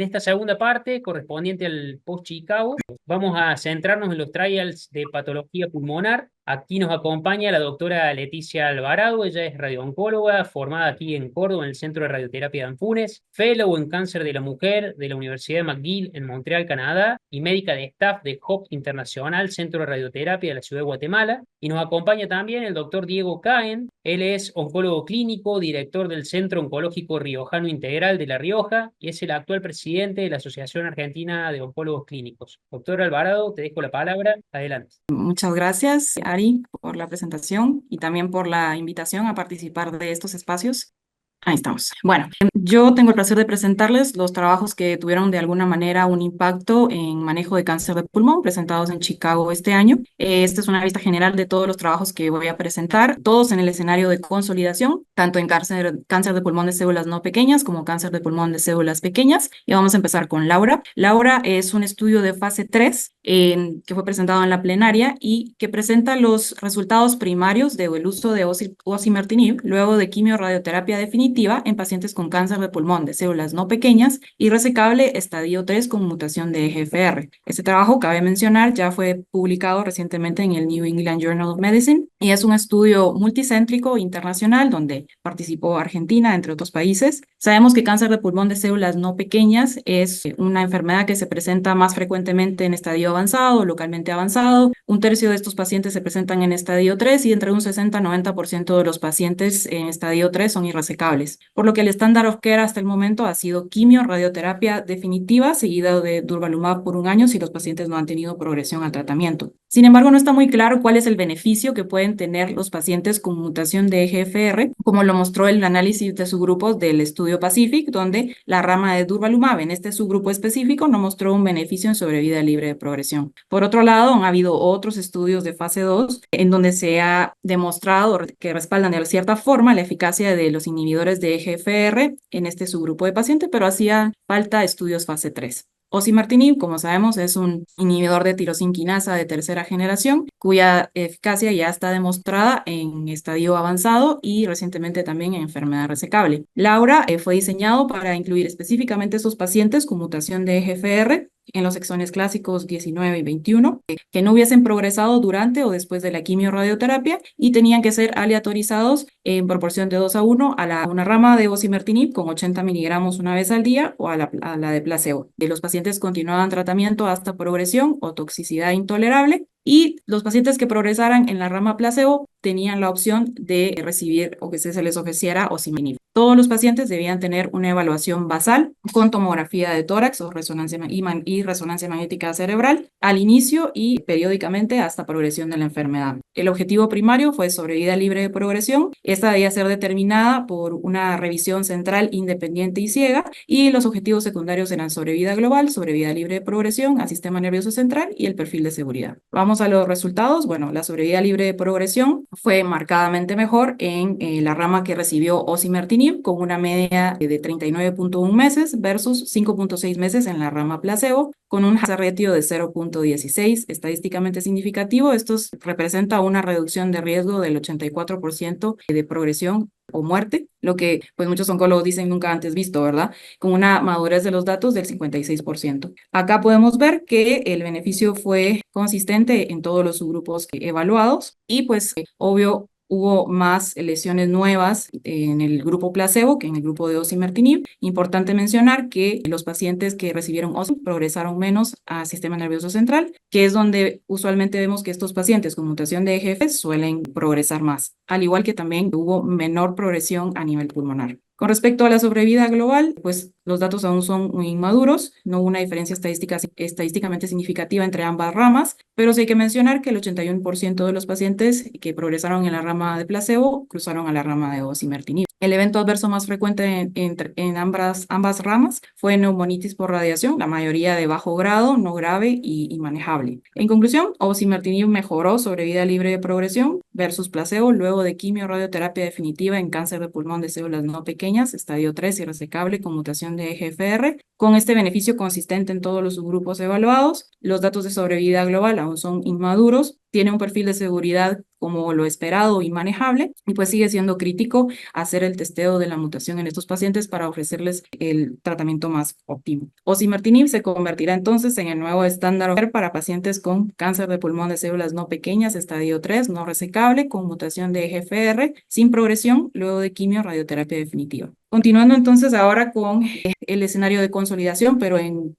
esta segunda parte, correspondiente al post-Chicago, vamos a centrarnos en los trials de patología pulmonar. Aquí nos acompaña la doctora Leticia Alvarado, ella es radiooncóloga, formada aquí en Córdoba, en el Centro de Radioterapia de Anfunes, fellow en cáncer de la mujer de la Universidad de McGill en Montreal, Canadá, y médica de staff de HOP Internacional, Centro de Radioterapia de la Ciudad de Guatemala. Y nos acompaña también el doctor Diego Caen, él es oncólogo clínico, director del Centro Oncológico Riojano Integral de La Rioja y es el actual presidente de la Asociación Argentina de Oncólogos Clínicos. Doctor Alvarado, te dejo la palabra. Adelante. Muchas gracias, Ari, por la presentación y también por la invitación a participar de estos espacios. Ahí estamos. Bueno, yo tengo el placer de presentarles los trabajos que tuvieron de alguna manera un impacto en manejo de cáncer de pulmón presentados en Chicago este año. Esta es una vista general de todos los trabajos que voy a presentar, todos en el escenario de consolidación, tanto en cáncer de pulmón de células no pequeñas como cáncer de pulmón de células pequeñas. Y vamos a empezar con Laura. Laura es un estudio de fase 3 que fue presentado en la plenaria y que presenta los resultados primarios del uso de osimertinib luego de quimiorradioterapia definitiva en pacientes con cáncer de pulmón de células no pequeñas y resecable estadio 3 con mutación de EGFR. Este trabajo, cabe mencionar, ya fue publicado recientemente en el New England Journal of Medicine y es un estudio multicéntrico internacional donde participó Argentina, entre otros países. Sabemos que cáncer de pulmón de células no pequeñas es una enfermedad que se presenta más frecuentemente en estadio avanzado, localmente avanzado. Un tercio de estos pacientes se presentan en estadio 3 y entre un 60-90% de los pacientes en estadio 3 son irresecables. Por lo que el estándar of care hasta el momento ha sido quimio-radioterapia definitiva, seguida de durvalumab por un año si los pacientes no han tenido progresión al tratamiento. Sin embargo, no está muy claro cuál es el beneficio que pueden tener los pacientes con mutación de EGFR, como lo mostró el análisis de subgrupos del estudio PACIFIC, donde la rama de durvalumab en este subgrupo específico no mostró un beneficio en sobrevida libre de progresión. Por otro lado, han habido otros estudios de fase 2 en donde se ha demostrado que respaldan de cierta forma la eficacia de los inhibidores de EGFR en este subgrupo de pacientes, pero hacía falta estudios fase 3. Osimertinib, como sabemos, es un inhibidor de tirosinquinasa de tercera generación, cuya eficacia ya está demostrada en estadio avanzado y recientemente también en enfermedad resecable. Laura fue diseñado para incluir específicamente esos pacientes con mutación de EGFR en los exones clásicos 19 y 21, que no hubiesen progresado durante o después de la quimiorradioterapia y tenían que ser aleatorizados en proporción de 2:1 a una rama de osimertinib con 80 miligramos una vez al día o a la de placebo. Los pacientes continuaban tratamiento hasta progresión o toxicidad intolerable y los pacientes que progresaran en la rama placebo tenían la opción de recibir o que se les ofreciera osimertinib. Todos los pacientes debían tener una evaluación basal con tomografía de tórax o resonancia magnética cerebral al inicio y periódicamente hasta progresión de la enfermedad. El objetivo primario fue sobrevida libre de progresión. Esta debía ser determinada por una revisión central independiente y ciega y los objetivos secundarios eran sobrevida global, sobrevida libre de progresión al sistema nervioso central y el perfil de seguridad. Vamos a los resultados. Bueno, la sobrevida libre de progresión fue marcadamente mejor en la rama que recibió osimertinib con una media de 39.1 meses versus 5.6 meses en la rama placebo, con un hazard ratio de 0.16, estadísticamente significativo. Esto representa una reducción de riesgo del 84% de progresión o muerte, lo que pues muchos oncólogos dicen nunca antes visto, ¿verdad? Con una madurez de los datos del 56%. Acá podemos ver que el beneficio fue consistente en todos los subgrupos evaluados y pues obvio hubo más lesiones nuevas en el grupo placebo que en el grupo de osimertinib. Importante mencionar que los pacientes que recibieron osimertinib progresaron menos al sistema nervioso central, que es donde usualmente vemos que estos pacientes con mutación de EGF suelen progresar más, al igual que también hubo menor progresión a nivel pulmonar. Con respecto a la sobrevida global, pues los datos aún son muy inmaduros, no hubo una diferencia estadísticamente significativa entre ambas ramas, pero sí hay que mencionar que el 81% de los pacientes que progresaron en la rama de placebo cruzaron a la rama de osimertinib. El evento adverso más frecuente en ambas ramas fue neumonitis por radiación, la mayoría de bajo grado, no grave y manejable. En conclusión, osimertinib mejoró sobrevida libre de progresión versus placebo luego de quimiorradioterapia definitiva en cáncer de pulmón de células no pequeñas, estadio 3 irresecable con mutación de EGFR, con este beneficio consistente en todos los subgrupos evaluados. Los datos de sobrevida global aún son inmaduros, tiene un perfil de seguridad como lo esperado y manejable, y pues sigue siendo crítico hacer el testeo de la mutación en estos pacientes para ofrecerles el tratamiento más óptimo. Osimertinib se convertirá entonces en el nuevo estándar para pacientes con cáncer de pulmón de células no pequeñas, estadio 3, no resecable, con mutación de EGFR, sin progresión, luego de quimio radioterapia definitiva. Continuando entonces ahora con el escenario de consolidación, pero en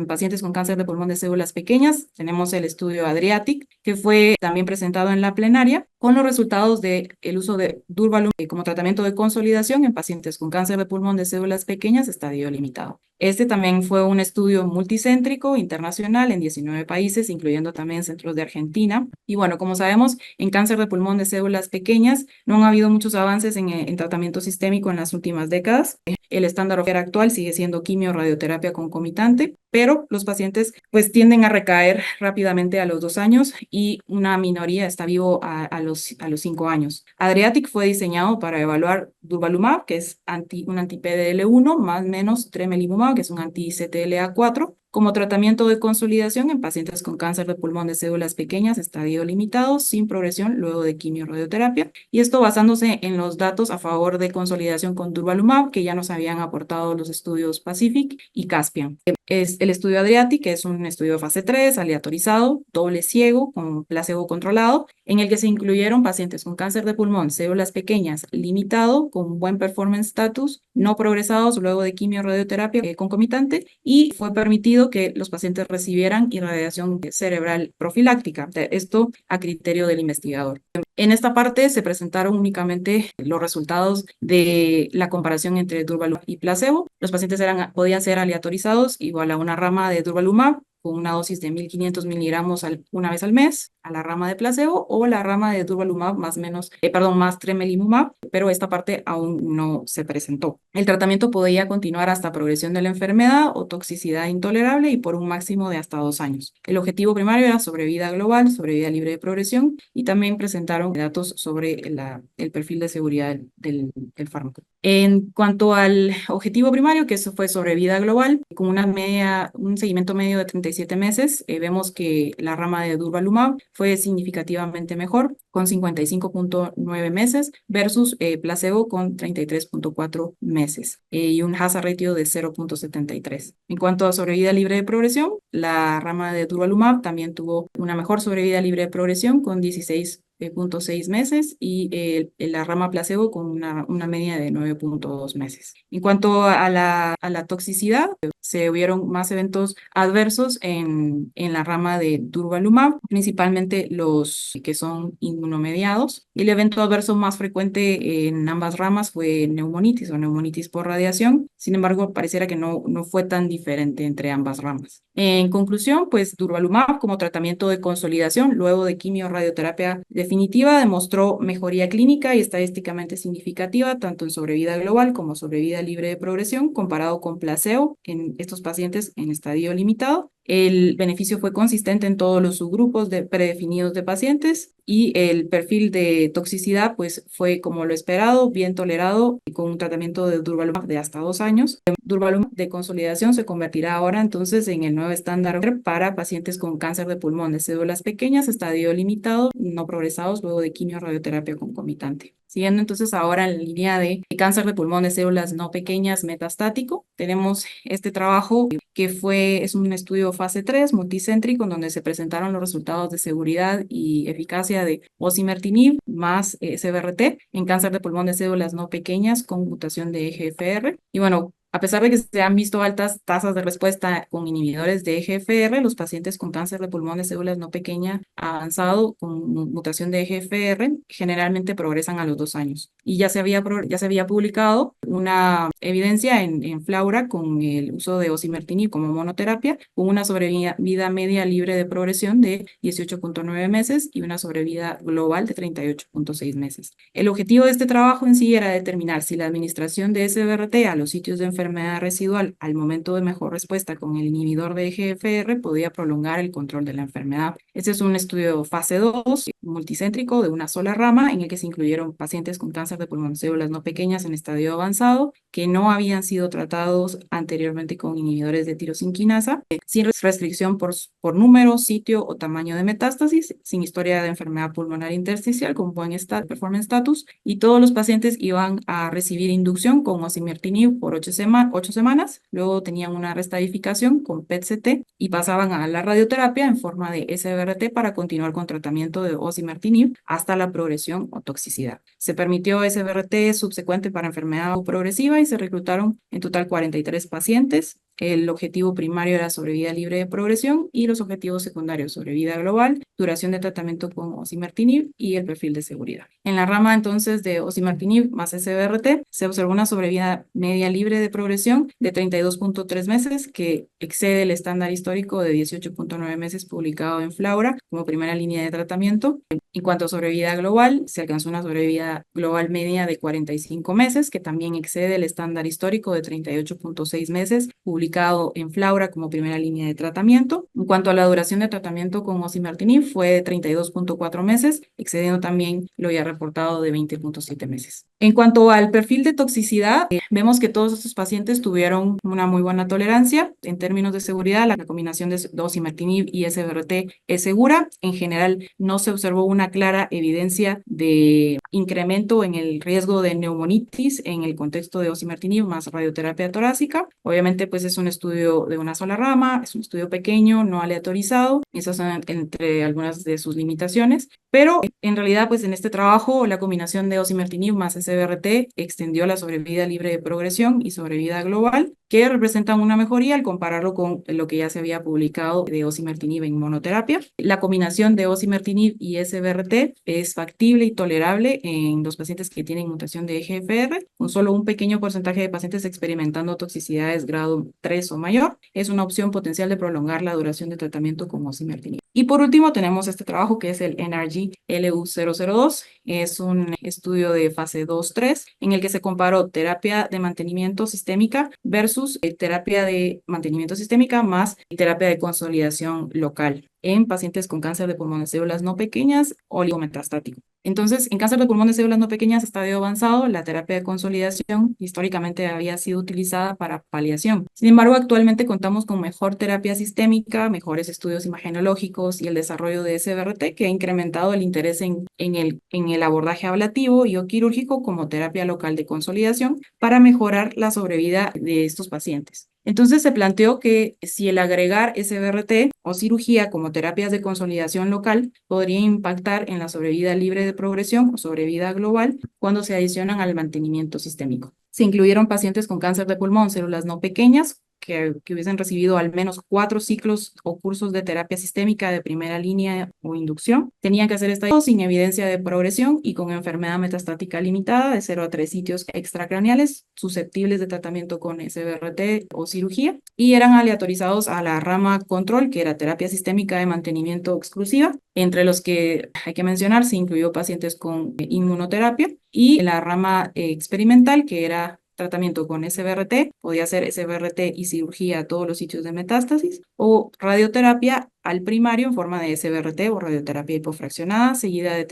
pacientes con cáncer de pulmón de células pequeñas, tenemos el estudio ADRIATIC, que fue también presentado en la plenaria, con los resultados del uso de durvalumab como tratamiento de consolidación en pacientes con cáncer de pulmón de células pequeñas, estadio limitado. Este también fue un estudio multicéntrico internacional en 19 países, incluyendo también centros de Argentina. Y bueno, como sabemos, en cáncer de pulmón de células pequeñas no han habido muchos avances en tratamiento sistémico en las últimas décadas. El estándar actual sigue siendo quimio radioterapia concomitante, pero los pacientes pues tienden a recaer rápidamente a los 2 años y una minoría está vivo a los 5 años. ADRIATIC fue diseñado para evaluar durvalumab, que es un anti-PDL1, más menos tremelimumab, que es un anti-CTLA4, como tratamiento de consolidación en pacientes con cáncer de pulmón de células pequeñas, estadio limitado, sin progresión, luego de quimio-radioterapia. Y esto basándose en los datos a favor de consolidación con durvalumab, que ya nos habían aportado los estudios PACIFIC y CASPIAN. Es el estudio ADRIATIC, que es un estudio de fase 3, aleatorizado, doble ciego, con placebo controlado, en el que se incluyeron pacientes con cáncer de pulmón, células pequeñas, limitado, con buen performance status, no progresados luego de quimio-radioterapia concomitante, y fue permitido que los pacientes recibieran irradiación cerebral profiláctica, esto a criterio del investigador. En esta parte se presentaron únicamente los resultados de la comparación entre durvalumab y placebo. Los pacientes podían ser aleatorizados igual a una rama de durvalumab con una dosis de 1500 miligramos una vez al mes, a la rama de placebo, o la rama de durvalumab más tremelimumab, pero esta parte aún no se presentó. El tratamiento podía continuar hasta progresión de la enfermedad o toxicidad intolerable y por un máximo de hasta 2 años. El objetivo primario era sobrevida global, sobrevida libre de progresión, y también presentaron datos sobre el perfil de seguridad del fármaco. En cuanto al objetivo primario, que eso fue sobrevida global, con un seguimiento medio de 37 meses, vemos que la rama de durvalumab fue significativamente mejor, con 55.9 meses, versus placebo con 33.4 meses, y un hazard ratio de 0.73. En cuanto a sobrevida libre de progresión, la rama de durvalumab también tuvo una mejor sobrevida libre de progresión, con 16.6 meses, y la rama placebo con una media de 9.2 meses. En cuanto a la toxicidad, se hubieron más eventos adversos en la rama de durvalumab, principalmente los que son inmunomediados. El evento adverso más frecuente en ambas ramas fue neumonitis o neumonitis por radiación. Sin embargo, pareciera que no fue tan diferente entre ambas ramas. En conclusión, pues durvalumab como tratamiento de consolidación luego de quimio-radioterapia definitiva demostró mejoría clínica y estadísticamente significativa tanto en sobrevida global como sobrevida libre de progresión comparado con placebo en estos pacientes en estadio limitado. El beneficio fue consistente en todos los subgrupos predefinidos de pacientes, y el perfil de toxicidad pues fue como lo esperado, bien tolerado, y con un tratamiento de durvalumab de hasta 2 años. Durvalumab de consolidación se convertirá ahora entonces en el nuevo estándar para pacientes con cáncer de pulmón de células pequeñas, estadio limitado, no progresados luego de quimio-radioterapia concomitante. Siguiendo entonces ahora en la línea de cáncer de pulmón de células no pequeñas metastático, tenemos este trabajo que es un estudio fase 3 multicéntrico en donde se presentaron los resultados de seguridad y eficacia de osimertinib más CBRT en cáncer de pulmón de células no pequeñas con mutación de EGFR. Y bueno, a pesar de que se han visto altas tasas de respuesta con inhibidores de EGFR, los pacientes con cáncer de pulmón de células no pequeña avanzado con mutación de EGFR generalmente progresan a los 2 años. Y ya se había publicado una evidencia en Flaura con el uso de osimertinib como monoterapia, con una sobrevida media libre de progresión de 18.9 meses y una sobrevida global de 38.6 meses. El objetivo de este trabajo en sí era determinar si la administración de SBRT a los sitios de enfermedad enfermedad residual al momento de mejor respuesta con el inhibidor de EGFR podía prolongar el control de la enfermedad. Este es un estudio fase 2, multicéntrico, de una sola rama, en el que se incluyeron pacientes con cáncer de pulmón, células no pequeñas en estadio avanzado, que no habían sido tratados anteriormente con inhibidores de tirosinquinasa, sin restricción por número, sitio o tamaño de metástasis, sin historia de enfermedad pulmonar intersticial, con buen performance status, y todos los pacientes iban a recibir inducción con osimertinib por 8 semanas, luego tenían una restadificación con PET-CT y pasaban a la radioterapia en forma de SBRT para continuar con tratamiento de osimertinib hasta la progresión o toxicidad. Se permitió SBRT subsecuente para enfermedad progresiva y se reclutaron en total 43 pacientes. El objetivo primario era sobrevida libre de progresión y los objetivos secundarios: sobrevida global, duración de tratamiento con osimertinib y el perfil de seguridad. En la rama entonces de osimertinib más SBRT se observó una sobrevida media libre de progresión de 32.3 meses, que excede el estándar histórico de 18.9 meses publicado en Flaura como primera línea de tratamiento. En cuanto a sobrevida global, se alcanzó una sobrevida global media de 45 meses, que también excede el estándar histórico de 38.6 meses, publicado en Flaura como primera línea de tratamiento. En cuanto a la duración de tratamiento con osimertinib, fue de 32.4 meses, excediendo también lo ya reportado de 20.7 meses. En cuanto al perfil de toxicidad, vemos que todos estos pacientes tuvieron una muy buena tolerancia. En términos de seguridad, la combinación de osimertinib y SBRT es segura. En general, no se observó una clara evidencia de incremento en el riesgo de neumonitis en el contexto de osimertinib más radioterapia torácica. Obviamente, pues es un estudio de una sola rama, es un estudio pequeño, no aleatorizado. Esas son entre algunas de sus limitaciones. Pero en realidad, pues en este trabajo, la combinación de osimertinib más SBRT extendió la sobrevida libre de progresión y sobrevida global, que representan una mejoría al compararlo con lo que ya se había publicado de osimertinib en monoterapia. La combinación de osimertinib y SBRT es factible y tolerable en los pacientes que tienen mutación de EGFR, con solo un pequeño porcentaje de pacientes experimentando toxicidades grado 3 o mayor. Es una opción potencial de prolongar la duración de tratamiento con osimertinib. Y por último tenemos este trabajo que es el NRG LU002. Es un estudio de fase 2-3 en el que se comparó terapia de mantenimiento sistémica versus terapia de mantenimiento sistémica más terapia de consolidación local en pacientes con cáncer de pulmón de células no pequeñas o oligometastático. Entonces, en cáncer de pulmón de células no pequeñas, estadio avanzado, la terapia de consolidación históricamente había sido utilizada para paliación. Sin embargo, actualmente contamos con mejor terapia sistémica, mejores estudios imagenológicos y el desarrollo de SBRT, que ha incrementado el interés en el abordaje ablativo y o quirúrgico como terapia local de consolidación para mejorar la sobrevida de estos pacientes. Entonces se planteó que si el agregar SBRT o cirugía como terapias de consolidación local podría impactar en la sobrevida libre de progresión o sobrevida global cuando se adicionan al mantenimiento sistémico. Se incluyeron pacientes con cáncer de pulmón, células no pequeñas, que hubiesen recibido al menos 4 ciclos o cursos de terapia sistémica de primera línea o inducción. Tenían que hacer esta sin evidencia de progresión y con enfermedad metastática limitada de 0 a 3 sitios extracraneales susceptibles de tratamiento con SBRT o cirugía, y eran aleatorizados a la rama control, que era terapia sistémica de mantenimiento exclusiva, entre los que hay que mencionar se incluyó pacientes con inmunoterapia, y la rama experimental, que era tratamiento con SBRT, podía ser SBRT y cirugía a todos los sitios de metástasis, o radioterapia al primario en forma de SBRT o radioterapia hipofraccionada, seguida de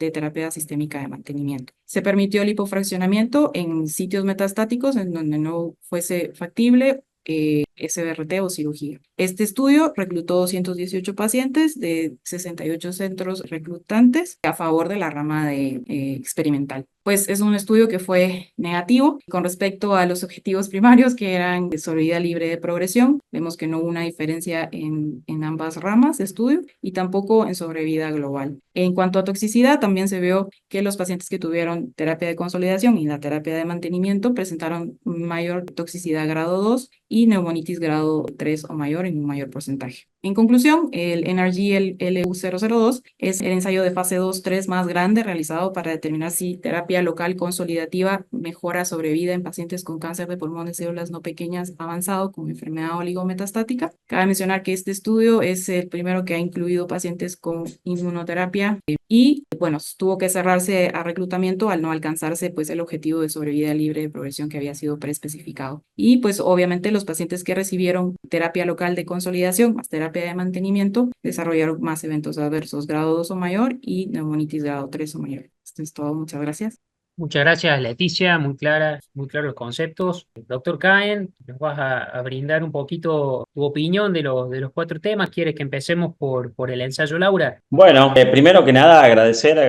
terapia sistémica de mantenimiento. Se permitió el hipofraccionamiento en sitios metastáticos en donde no fuese factible SBRT o cirugía. Este estudio reclutó 218 pacientes de 68 centros reclutantes a favor de la rama de experimental. Pues es un estudio que fue negativo con respecto a los objetivos primarios, que eran de sobrevida libre de progresión. Vemos que no hubo una diferencia en ambas ramas de estudio y tampoco en sobrevida global. En cuanto a toxicidad, también se vio que los pacientes que tuvieron terapia de consolidación y la terapia de mantenimiento presentaron mayor toxicidad grado 2 y neumonitis neumonitis grado 3 o mayor en un mayor porcentaje. En conclusión, el NRG LU002 es el ensayo de fase 2-3 más grande realizado para determinar si terapia local consolidativa mejora sobrevida en pacientes con cáncer de pulmón de células no pequeñas avanzado con enfermedad oligometastática. Cabe mencionar que este estudio es el primero que ha incluido pacientes con inmunoterapia y, bueno, tuvo que cerrarse a reclutamiento al no alcanzarse pues el objetivo de sobrevida libre de progresión que había sido preespecificado. Y pues obviamente los pacientes que recibieron terapia local de consolidación más terapia de mantenimiento desarrollaron más eventos adversos grado 2 o mayor y neumonitis grado 3 o mayor. Esto es todo, muchas gracias. Muchas gracias, Leticia, muy claros los conceptos. Doctor Caen, nos vas a brindar un poquito tu opinión de los 4 temas. ¿Quieres que empecemos por el ensayo, Laura? Bueno, primero que nada agradecer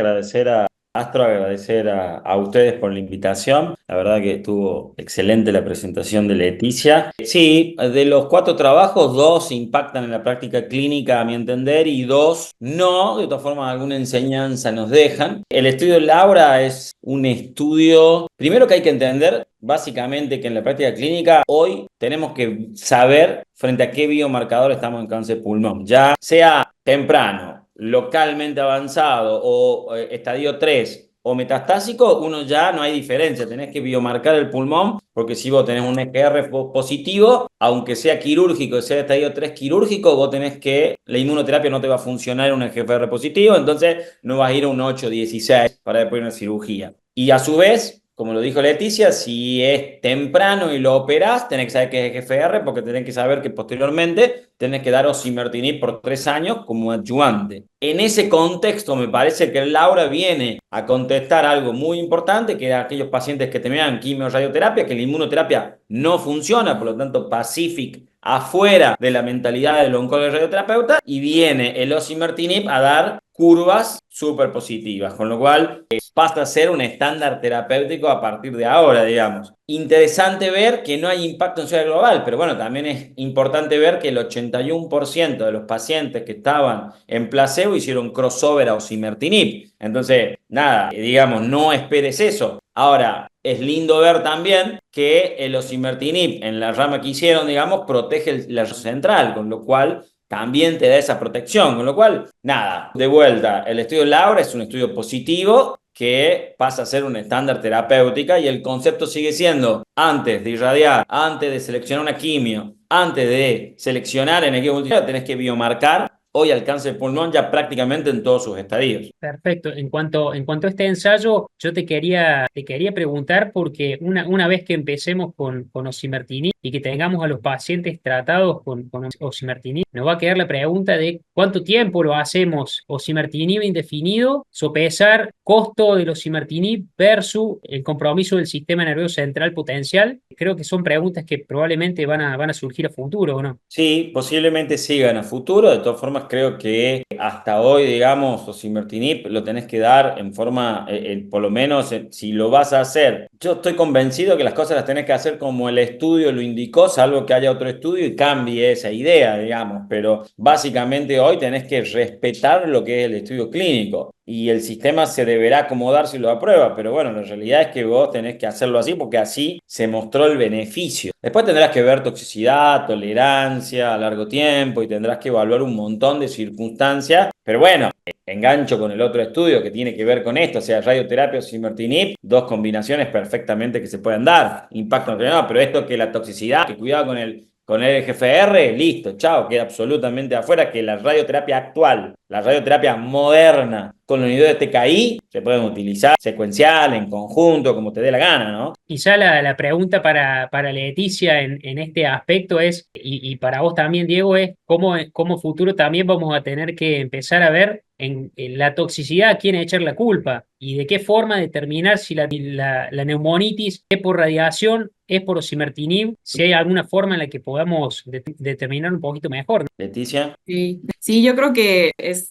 a Astro, agradecer a ustedes por la invitación. La verdad que estuvo excelente la presentación de Leticia. Sí, de los 4 trabajos, 2 impactan en la práctica clínica, a mi entender, y 2 no. De todas formas, alguna enseñanza nos dejan. El estudio de Laura es un estudio, primero que hay que entender, básicamente, que en la práctica clínica hoy tenemos que saber frente a qué biomarcador estamos en cáncer de pulmón. Ya sea temprano, localmente avanzado o estadio 3 o metastásico, uno ya no hay diferencia, tenés que biomarcar el pulmón, porque si vos tenés un EGR positivo, aunque sea quirúrgico, sea estadio 3 quirúrgico, vos tenés que, la inmunoterapia no te va a funcionar en un EGFR positivo, entonces no vas a ir a un 8-16 para después una cirugía. Y a su vez, como lo dijo Leticia, si es temprano y lo operás, tenés que saber que es EGFR, porque tenés que saber que posteriormente tenés que dar osimertinib por 3 años como adyuvante. En ese contexto me parece que Laura viene a contestar algo muy importante, que era aquellos pacientes que tenían quimio-radioterapia, que la inmunoterapia no funciona, por lo tanto Pacific afuera de la mentalidad del oncólogo y radioterapeuta, y viene el osimertinib a dar curvas súper positivas, con lo cual pasa a ser un estándar terapéutico a partir de ahora, digamos. Interesante ver que no hay impacto en sociedad global, pero bueno, también es importante ver que el 81% de los pacientes que estaban en placebo hicieron crossover a osimertinib. Entonces, nada, digamos, no esperes eso. Ahora, es lindo ver también que el osimertinib en la rama que hicieron, digamos, protege la central, con lo cual también te da esa protección, con lo cual, nada, de vuelta, el estudio de Laura es un estudio positivo que pasa a ser un estándar terapéutica y el concepto sigue siendo, antes de irradiar, antes de seleccionar una quimio, antes de seleccionar en equipo multidisciplinario, tenés que biomarcar hoy al cáncer de pulmón ya prácticamente en todos sus estadios. Perfecto. En cuanto a este ensayo, yo te quería preguntar, porque una vez que empecemos con osimertinib y que tengamos a los pacientes tratados con osimertinib, nos va a quedar la pregunta de cuánto tiempo lo hacemos osimertinib indefinido, sopesar costo del osimertinib versus el compromiso del sistema nervioso central potencial. Creo que son preguntas que probablemente van a surgir a futuro, ¿o no? Sí, posiblemente sigan a futuro. De todas formas, creo que hasta hoy, digamos, osimertinib lo tenés que dar en forma, por lo menos, si lo vas a hacer. Yo estoy convencido que las cosas las tenés que hacer como el estudio lo indicó, salvo que haya otro estudio y cambie esa idea, digamos. Pero básicamente hoy tenés que respetar lo que es el estudio clínico. Y el sistema se deberá acomodar si lo aprueba, pero bueno, la realidad es que vos tenés que hacerlo así porque así se mostró el beneficio. Después tendrás que ver toxicidad, tolerancia a largo tiempo y tendrás que evaluar un montón de circunstancias, pero bueno, engancho con el otro estudio que tiene que ver con esto, o sea, radioterapia o osimertinib, 2 combinaciones perfectamente que se pueden dar, impacto no, pero esto que la toxicidad, que cuidado con el EGFR, listo, chao, queda absolutamente afuera, que la radioterapia actual, la radioterapia moderna, con los inhibidores de TKI, se pueden utilizar secuencial, en conjunto, como te dé la gana, ¿no? Quizá la pregunta para Leticia en este aspecto es, y para vos también, Diego, es cómo futuro también vamos a tener que empezar a ver en la toxicidad a quién echar la culpa y de qué forma determinar si la neumonitis es por radiación, es por osimertinib, si hay alguna forma en la que podamos determinar un poquito mejor, ¿no? Leticia. Sí, yo creo que es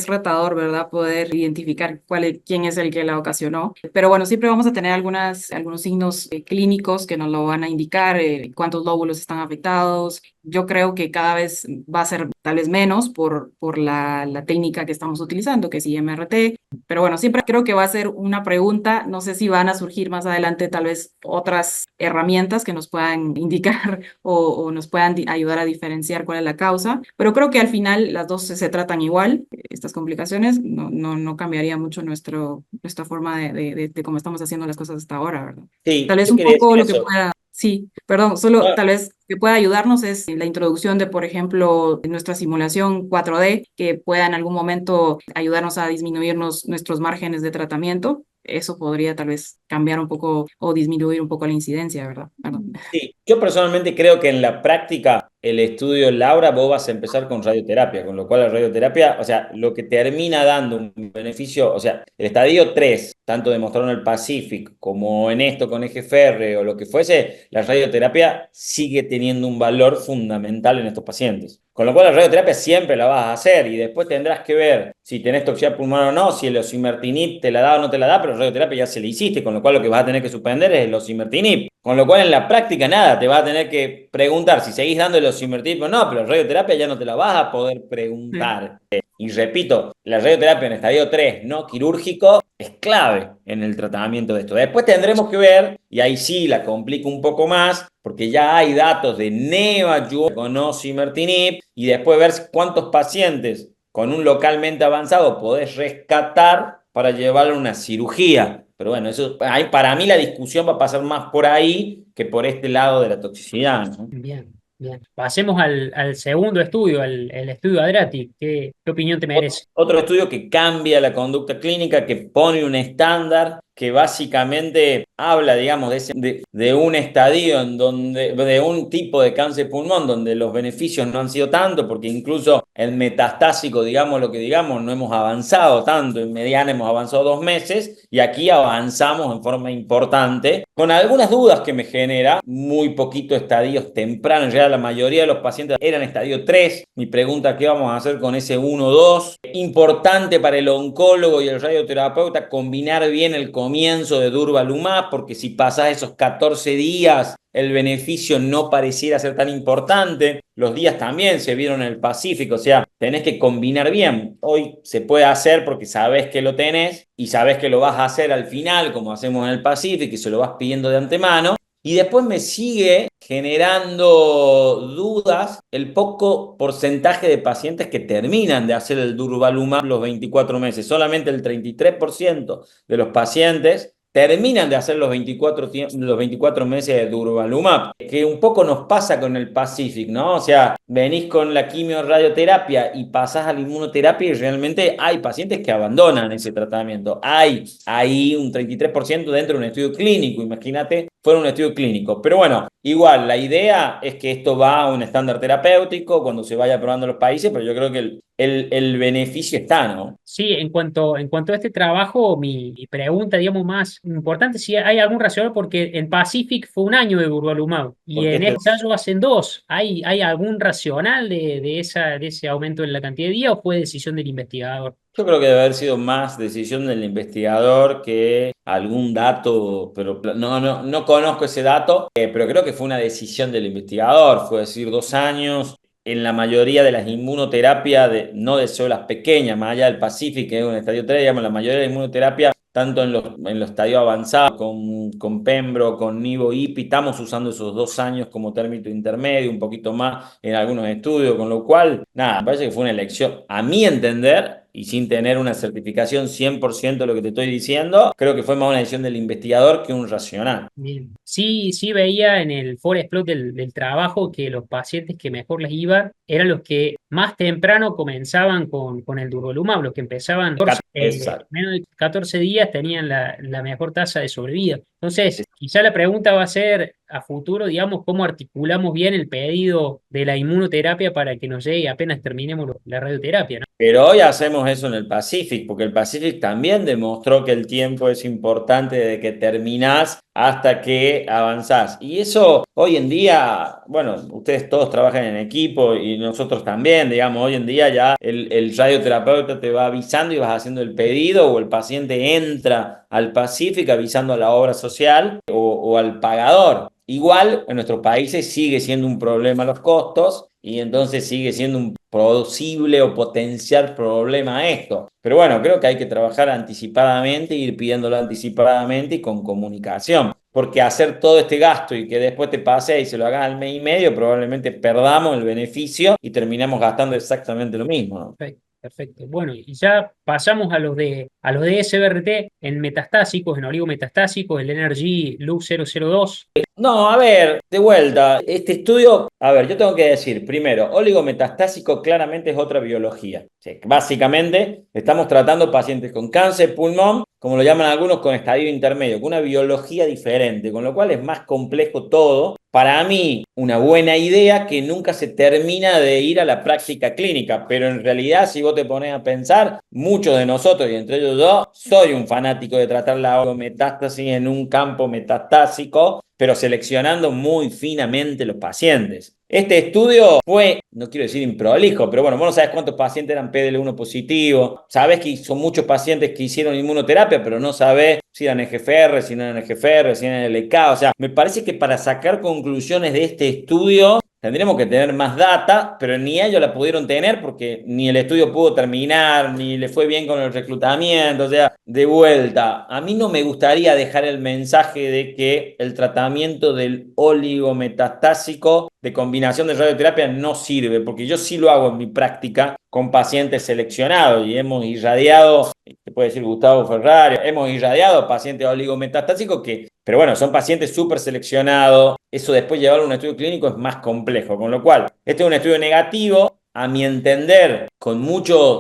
retador, ¿verdad? Poder identificar quién es el que la ocasionó. Pero bueno, siempre vamos a tener algunos signos clínicos que nos lo van a indicar, cuántos lóbulos están afectados. Yo creo que cada vez va a ser tal vez menos por la técnica que estamos utilizando, que es IMRT. Pero bueno, siempre creo que va a ser una pregunta. No sé si van a surgir más adelante tal vez otras herramientas que nos puedan indicar o nos puedan ayudar a diferenciar cuál es la causa, pero creo que al final las dos se tratan igual, estas complicaciones, no cambiaría mucho nuestra forma de cómo estamos haciendo las cosas hasta ahora, ¿verdad? Sí, Tal vez yo un quería poco decir lo que eso. pueda, sí, perdón, solo No, tal vez que pueda ayudarnos es la introducción de, por ejemplo, nuestra simulación 4D, que pueda en algún momento ayudarnos a disminuirnos nuestros márgenes de tratamiento. Eso podría tal vez cambiar un poco o disminuir un poco la incidencia, ¿verdad? Perdón. sí, yo personalmente creo que en la práctica el estudio Laura vos vas a empezar con radioterapia, con lo cual la radioterapia, o sea, lo que termina dando un beneficio, o sea, el estadio 3 tanto demostraron en el Pacific como en esto con eje férreo o lo que fuese, la radioterapia sigue teniendo un valor fundamental en estos pacientes. Con lo cual la radioterapia siempre la vas a hacer y después tendrás que ver si tenés toxicidad pulmonar o no, si el osimertinib te la da o no te la da, pero la radioterapia ya se le hiciste, con lo cual lo que vas a tener que suspender es el osimertinib. Con lo cual en la práctica nada, te vas a tener que preguntar si seguís dando el osimertinib o no, pero la radioterapia ya no te la vas a poder preguntar. Y repito, la radioterapia en estadio 3 no quirúrgico es clave en el tratamiento de esto. Después tendremos que ver, y ahí sí la complico un poco más, porque ya hay datos de neoadjuvante con osimertinib, y después ver cuántos pacientes con un localmente avanzado podés rescatar para llevarlo a una cirugía. Pero bueno, eso, para mí la discusión va a pasar más por ahí que por este lado de la toxicidad, ¿no? Bien, bien. Pasemos al segundo estudio, el estudio ADRATIC. ¿Qué opinión te merece? Otro estudio que cambia la conducta clínica, que pone un estándar, que básicamente habla, digamos, de un estadio en donde, de un tipo de cáncer de pulmón donde los beneficios no han sido tanto, porque incluso en metastásico, digamos lo que digamos, no hemos avanzado tanto, en mediana hemos avanzado 2 meses, y aquí avanzamos en forma importante, con algunas dudas que me genera, muy poquito estadios tempranos, ya la mayoría de los pacientes eran estadio 3, mi pregunta, ¿qué vamos a hacer con ese 1-2? Importante para el oncólogo y el radioterapeuta combinar bien el comienzo de durvalumab, porque si pasás esos 14 días, el beneficio no pareciera ser tan importante. Los días también se vieron en el Pacífico, o sea, tenés que combinar bien. Hoy se puede hacer porque sabés que lo tenés y sabés que lo vas a hacer al final, como hacemos en el Pacífico, y se lo vas pidiendo de antemano. Y después me sigue generando dudas el poco porcentaje de pacientes que terminan de hacer el durvalumab los 24 meses. Solamente el 33% de los pacientes terminan de hacer los 24 meses de durvalumab, que un poco nos pasa con el Pacific, ¿no? O sea, venís con la quimio-radioterapia y pasás a la inmunoterapia y realmente hay pacientes que abandonan ese tratamiento. Hay ahí un 33% dentro de un estudio clínico, imagínate, fuera un estudio clínico. Pero bueno, igual, la idea es que esto va a un estándar terapéutico cuando se vaya probando en los países, pero yo creo que el beneficio está, ¿no? Sí, en cuanto a este trabajo, mi pregunta, digamos, más importante, si hay algún racional, porque en Pacific fue un año de durvalumab y Porque en este ensayo hacen 2. ¿Hay algún racional de ese aumento en la cantidad de días o fue decisión del investigador? yo creo que debe haber sido más decisión del investigador que algún dato, pero no conozco ese dato, pero creo que fue una decisión del investigador, fue decir 2 años. En la mayoría de las inmunoterapias, no de células pequeñas, más allá del Pacífico, que es un estadio 3, digamos, la mayoría de la inmunoterapia, tanto en los estadios avanzados, con Pembro, con Nivo, IPI, estamos usando esos 2 años como término intermedio, un poquito más en algunos estudios, con lo cual, nada, me parece que fue una elección, a mi entender, y sin tener una certificación 100% de lo que te estoy diciendo, creo que fue más una decisión del investigador que un racional. Bien. Sí, sí veía en el forest plot del trabajo que los pacientes que mejor les iban eran los que más temprano comenzaban con el durvalumab, los que empezaban Exacto. menos de 14 días tenían la mejor tasa de sobrevida. Entonces, quizá la pregunta va a ser a futuro, digamos, cómo articulamos bien el pedido de la inmunoterapia para que nos llegue apenas terminemos la radioterapia, ¿no? Pero hoy hacemos eso en el Pacific, porque el Pacific también demostró que el tiempo es importante desde que terminás hasta que avanzás. Y eso hoy en día, bueno, ustedes todos trabajan en equipo y nosotros también, digamos, hoy en día ya el radioterapeuta te va avisando y vas haciendo el pedido o el paciente entra al Pacific avisando a la obra social o al pagador. Igual en nuestros países sigue siendo un problema los costos y entonces sigue siendo un posible o potencial problema esto. Pero bueno, creo que hay que trabajar anticipadamente, ir pidiéndolo anticipadamente y con comunicación. porque hacer todo este gasto y que después te pase y se lo hagas al mes y medio, probablemente perdamos el beneficio y terminamos gastando exactamente lo mismo, ¿no? Perfecto, perfecto. Bueno, y ya pasamos a los de SBRT en metastásicos, en oligometastásicos, el Energy Lux 002. No, a ver, de vuelta, este estudio, a ver, yo tengo que decir, primero, oligometastásico claramente es otra biología. O sea, básicamente estamos tratando pacientes con cáncer, pulmón, como lo llaman algunos, con estadio intermedio, con una biología diferente, con lo cual es más complejo todo. Para mí, una buena idea que nunca se termina de ir a la práctica clínica, pero en realidad, si vos te pones a pensar, muchos de nosotros, y entre ellos yo, soy un fanático de tratar la oligometástasis en un campo metastásico, pero seleccionando muy finamente los pacientes. Este estudio fue, no quiero decir improlijo, pero bueno, vos no sabés cuántos pacientes eran PDL1 positivo, sabés que son muchos pacientes que hicieron inmunoterapia, pero no sabés si eran EGFR, si no eran EGFR, si eran LK, o sea, me parece que para sacar conclusiones de este estudio tendríamos que tener más data, pero ni ellos la pudieron tener porque ni el estudio pudo terminar, ni le fue bien con el reclutamiento. O sea, de vuelta, a mí no me gustaría dejar el mensaje de que el tratamiento del oligometastásico de combinación de radioterapia no sirve, porque yo sí lo hago en mi práctica con pacientes seleccionados y hemos irradiado, te puede decir Gustavo Ferrari, hemos irradiado pacientes oligometastásicos pero bueno, son pacientes súper seleccionados. Eso después llevarlo a un estudio clínico es más complejo, con lo cual, este es un estudio negativo, a mi entender, con muchos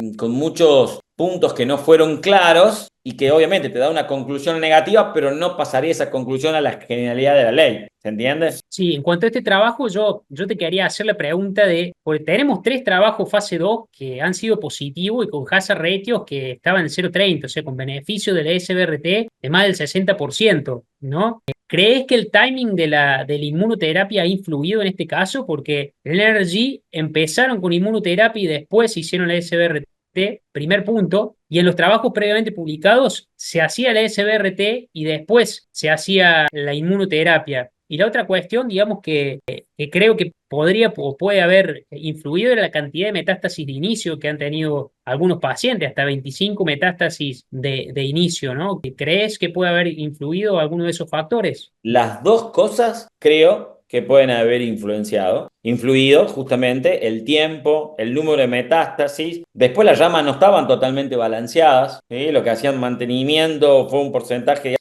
puntos que no fueron claros y que obviamente te da una conclusión negativa, pero no pasaría esa conclusión a la generalidad de la ley. ¿Se entiende? Sí, en cuanto a este trabajo, yo te quería hacer la pregunta porque tenemos 3 trabajos fase 2 que han sido positivos y con hazard ratios que estaban en 0,30, o sea, con beneficio de la SBRT de más del 60%, ¿no? ¿Crees que el timing de la inmunoterapia ha influido en este caso? Porque en el Energy empezaron con inmunoterapia y después hicieron la SBRT, primer punto, y en los trabajos previamente publicados se hacía la SBRT y después se hacía la inmunoterapia. Y la otra cuestión, digamos, que creo que podría o puede haber influido en la cantidad de metástasis de inicio que han tenido algunos pacientes, hasta 25 metástasis de inicio, ¿no? ¿Crees que puede haber influido alguno de esos factores? Las dos cosas creo que pueden haber influido justamente el tiempo, el número de metástasis. Después las ramas no estaban totalmente balanceadas, ¿sí? Lo que hacían mantenimiento fue un porcentaje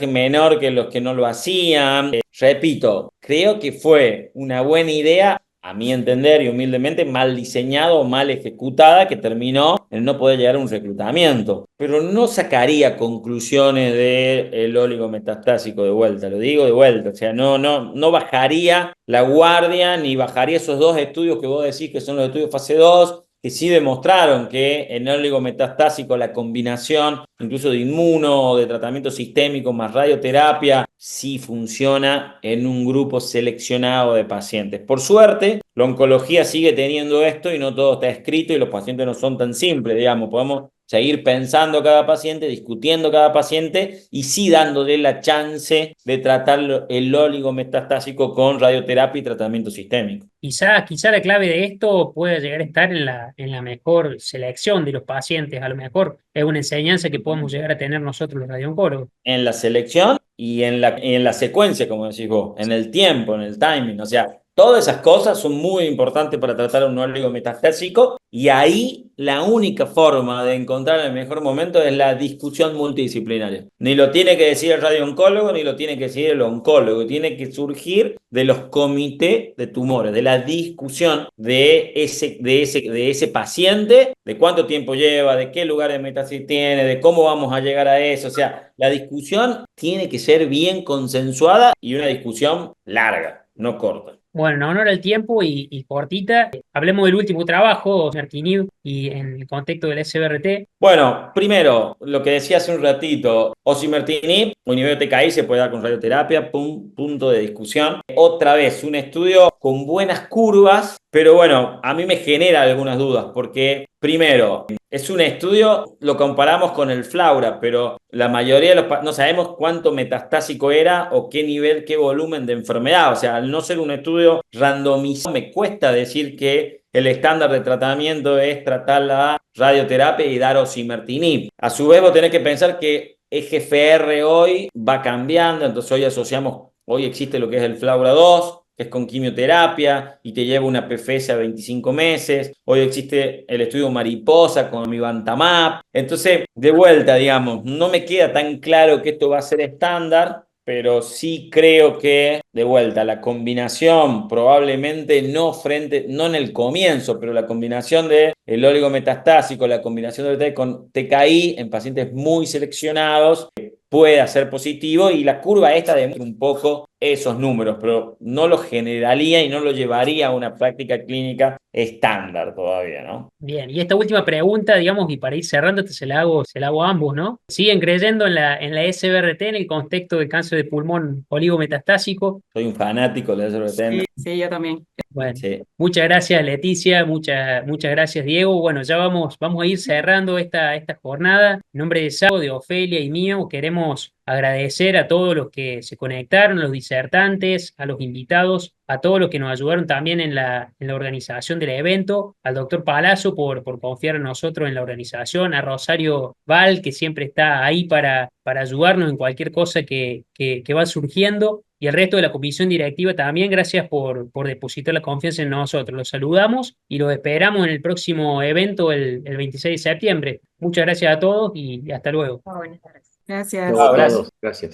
menor que los que no lo hacían. Repito, creo que fue una buena idea, a mi entender y humildemente, mal diseñado o mal ejecutada, que terminó en no poder llegar a un reclutamiento. Pero no sacaría conclusiones del oligometastásico de vuelta, lo digo de vuelta. O sea, no bajaría la guardia ni bajaría esos 2 estudios que vos decís que son los estudios fase 2, que sí demostraron que en el oligometastásico la combinación incluso de inmuno o de tratamiento sistémico más radioterapia sí funciona en un grupo seleccionado de pacientes. Por suerte, la oncología sigue teniendo esto y no todo está escrito y los pacientes no son tan simples, digamos, podemos seguir pensando cada paciente, discutiendo cada paciente y sí dándole la chance de tratar el oligometastásico con radioterapia y tratamiento sistémico. Quizá la clave de esto pueda llegar a estar en la mejor selección de los pacientes. A lo mejor es una enseñanza que podemos llegar a tener nosotros los radiooncólogos. En la selección y en la secuencia, como decís vos, en el tiempo, en el timing, o sea, todas esas cosas son muy importantes para tratar un oligometastásico y ahí la única forma de encontrar el mejor momento es la discusión multidisciplinaria. Ni lo tiene que decir el radiooncólogo ni lo tiene que decir el oncólogo, tiene que surgir de los comités de tumores, de la discusión de ese paciente, de cuánto tiempo lleva, de qué lugar de metástasis tiene, de cómo vamos a llegar a eso. O sea, la discusión tiene que ser bien consensuada y una discusión larga, no corta. Bueno, en honor al tiempo y cortita, hablemos del último trabajo, osimertinib, y en el contexto del SBRT. Bueno, primero, lo que decía hace un ratito, osimertinib o inhibidor de TKI se puede dar con radioterapia, punto de discusión. Otra vez, un estudio con buenas curvas, pero bueno, a mí me genera algunas dudas, porque primero, es un estudio, lo comparamos con el Flaura, pero la mayoría de no sabemos cuánto metastásico era o qué nivel, qué volumen de enfermedad. O sea, al no ser un estudio randomizado, me cuesta decir que el estándar de tratamiento es tratar la radioterapia y dar osimertinib. A su vez, vos tenés que pensar que EGFR hoy va cambiando, entonces hoy existe lo que es el Flaura 2, que es con quimioterapia y te lleva una PFS a 25 meses. Hoy existe el estudio Mariposa con Amivantamab. Entonces, de vuelta, digamos, no me queda tan claro que esto va a ser estándar, pero sí creo que, de vuelta, la combinación probablemente no en el comienzo, pero la combinación de el oligometastásico, la combinación de con TKI en pacientes muy seleccionados puede ser positivo, y la curva esta demuestra un poco esos números, pero no lo generaría y no lo llevaría a una práctica clínica estándar todavía, ¿no? Bien, y esta última pregunta, digamos, y para ir cerrando, se la hago a ambos, ¿no? ¿Siguen creyendo en la SBRT en el contexto de cáncer de pulmón oligometastásico? Soy un fanático de la SBRT. Sí, yo también. Bueno, Sí. muchas gracias, Leticia, muchas gracias, Diego. Bueno, ya vamos a ir cerrando esta jornada. En nombre de Sao, de Ofelia y mío, queremos agradecer a todos los que se conectaron, a los disertantes, a los invitados, a todos los que nos ayudaron también en la organización del evento, al doctor Palazzo por confiar en nosotros en la organización, a Rosario Val, que siempre está ahí para ayudarnos en cualquier cosa que va surgiendo, y el resto de la comisión directiva también. Gracias por depositar la confianza en nosotros. Los saludamos y los esperamos en el próximo evento el 26 de septiembre. Muchas gracias a todos y hasta luego. Buenas tardes. Gracias. Chau a Gracias. todos. Gracias.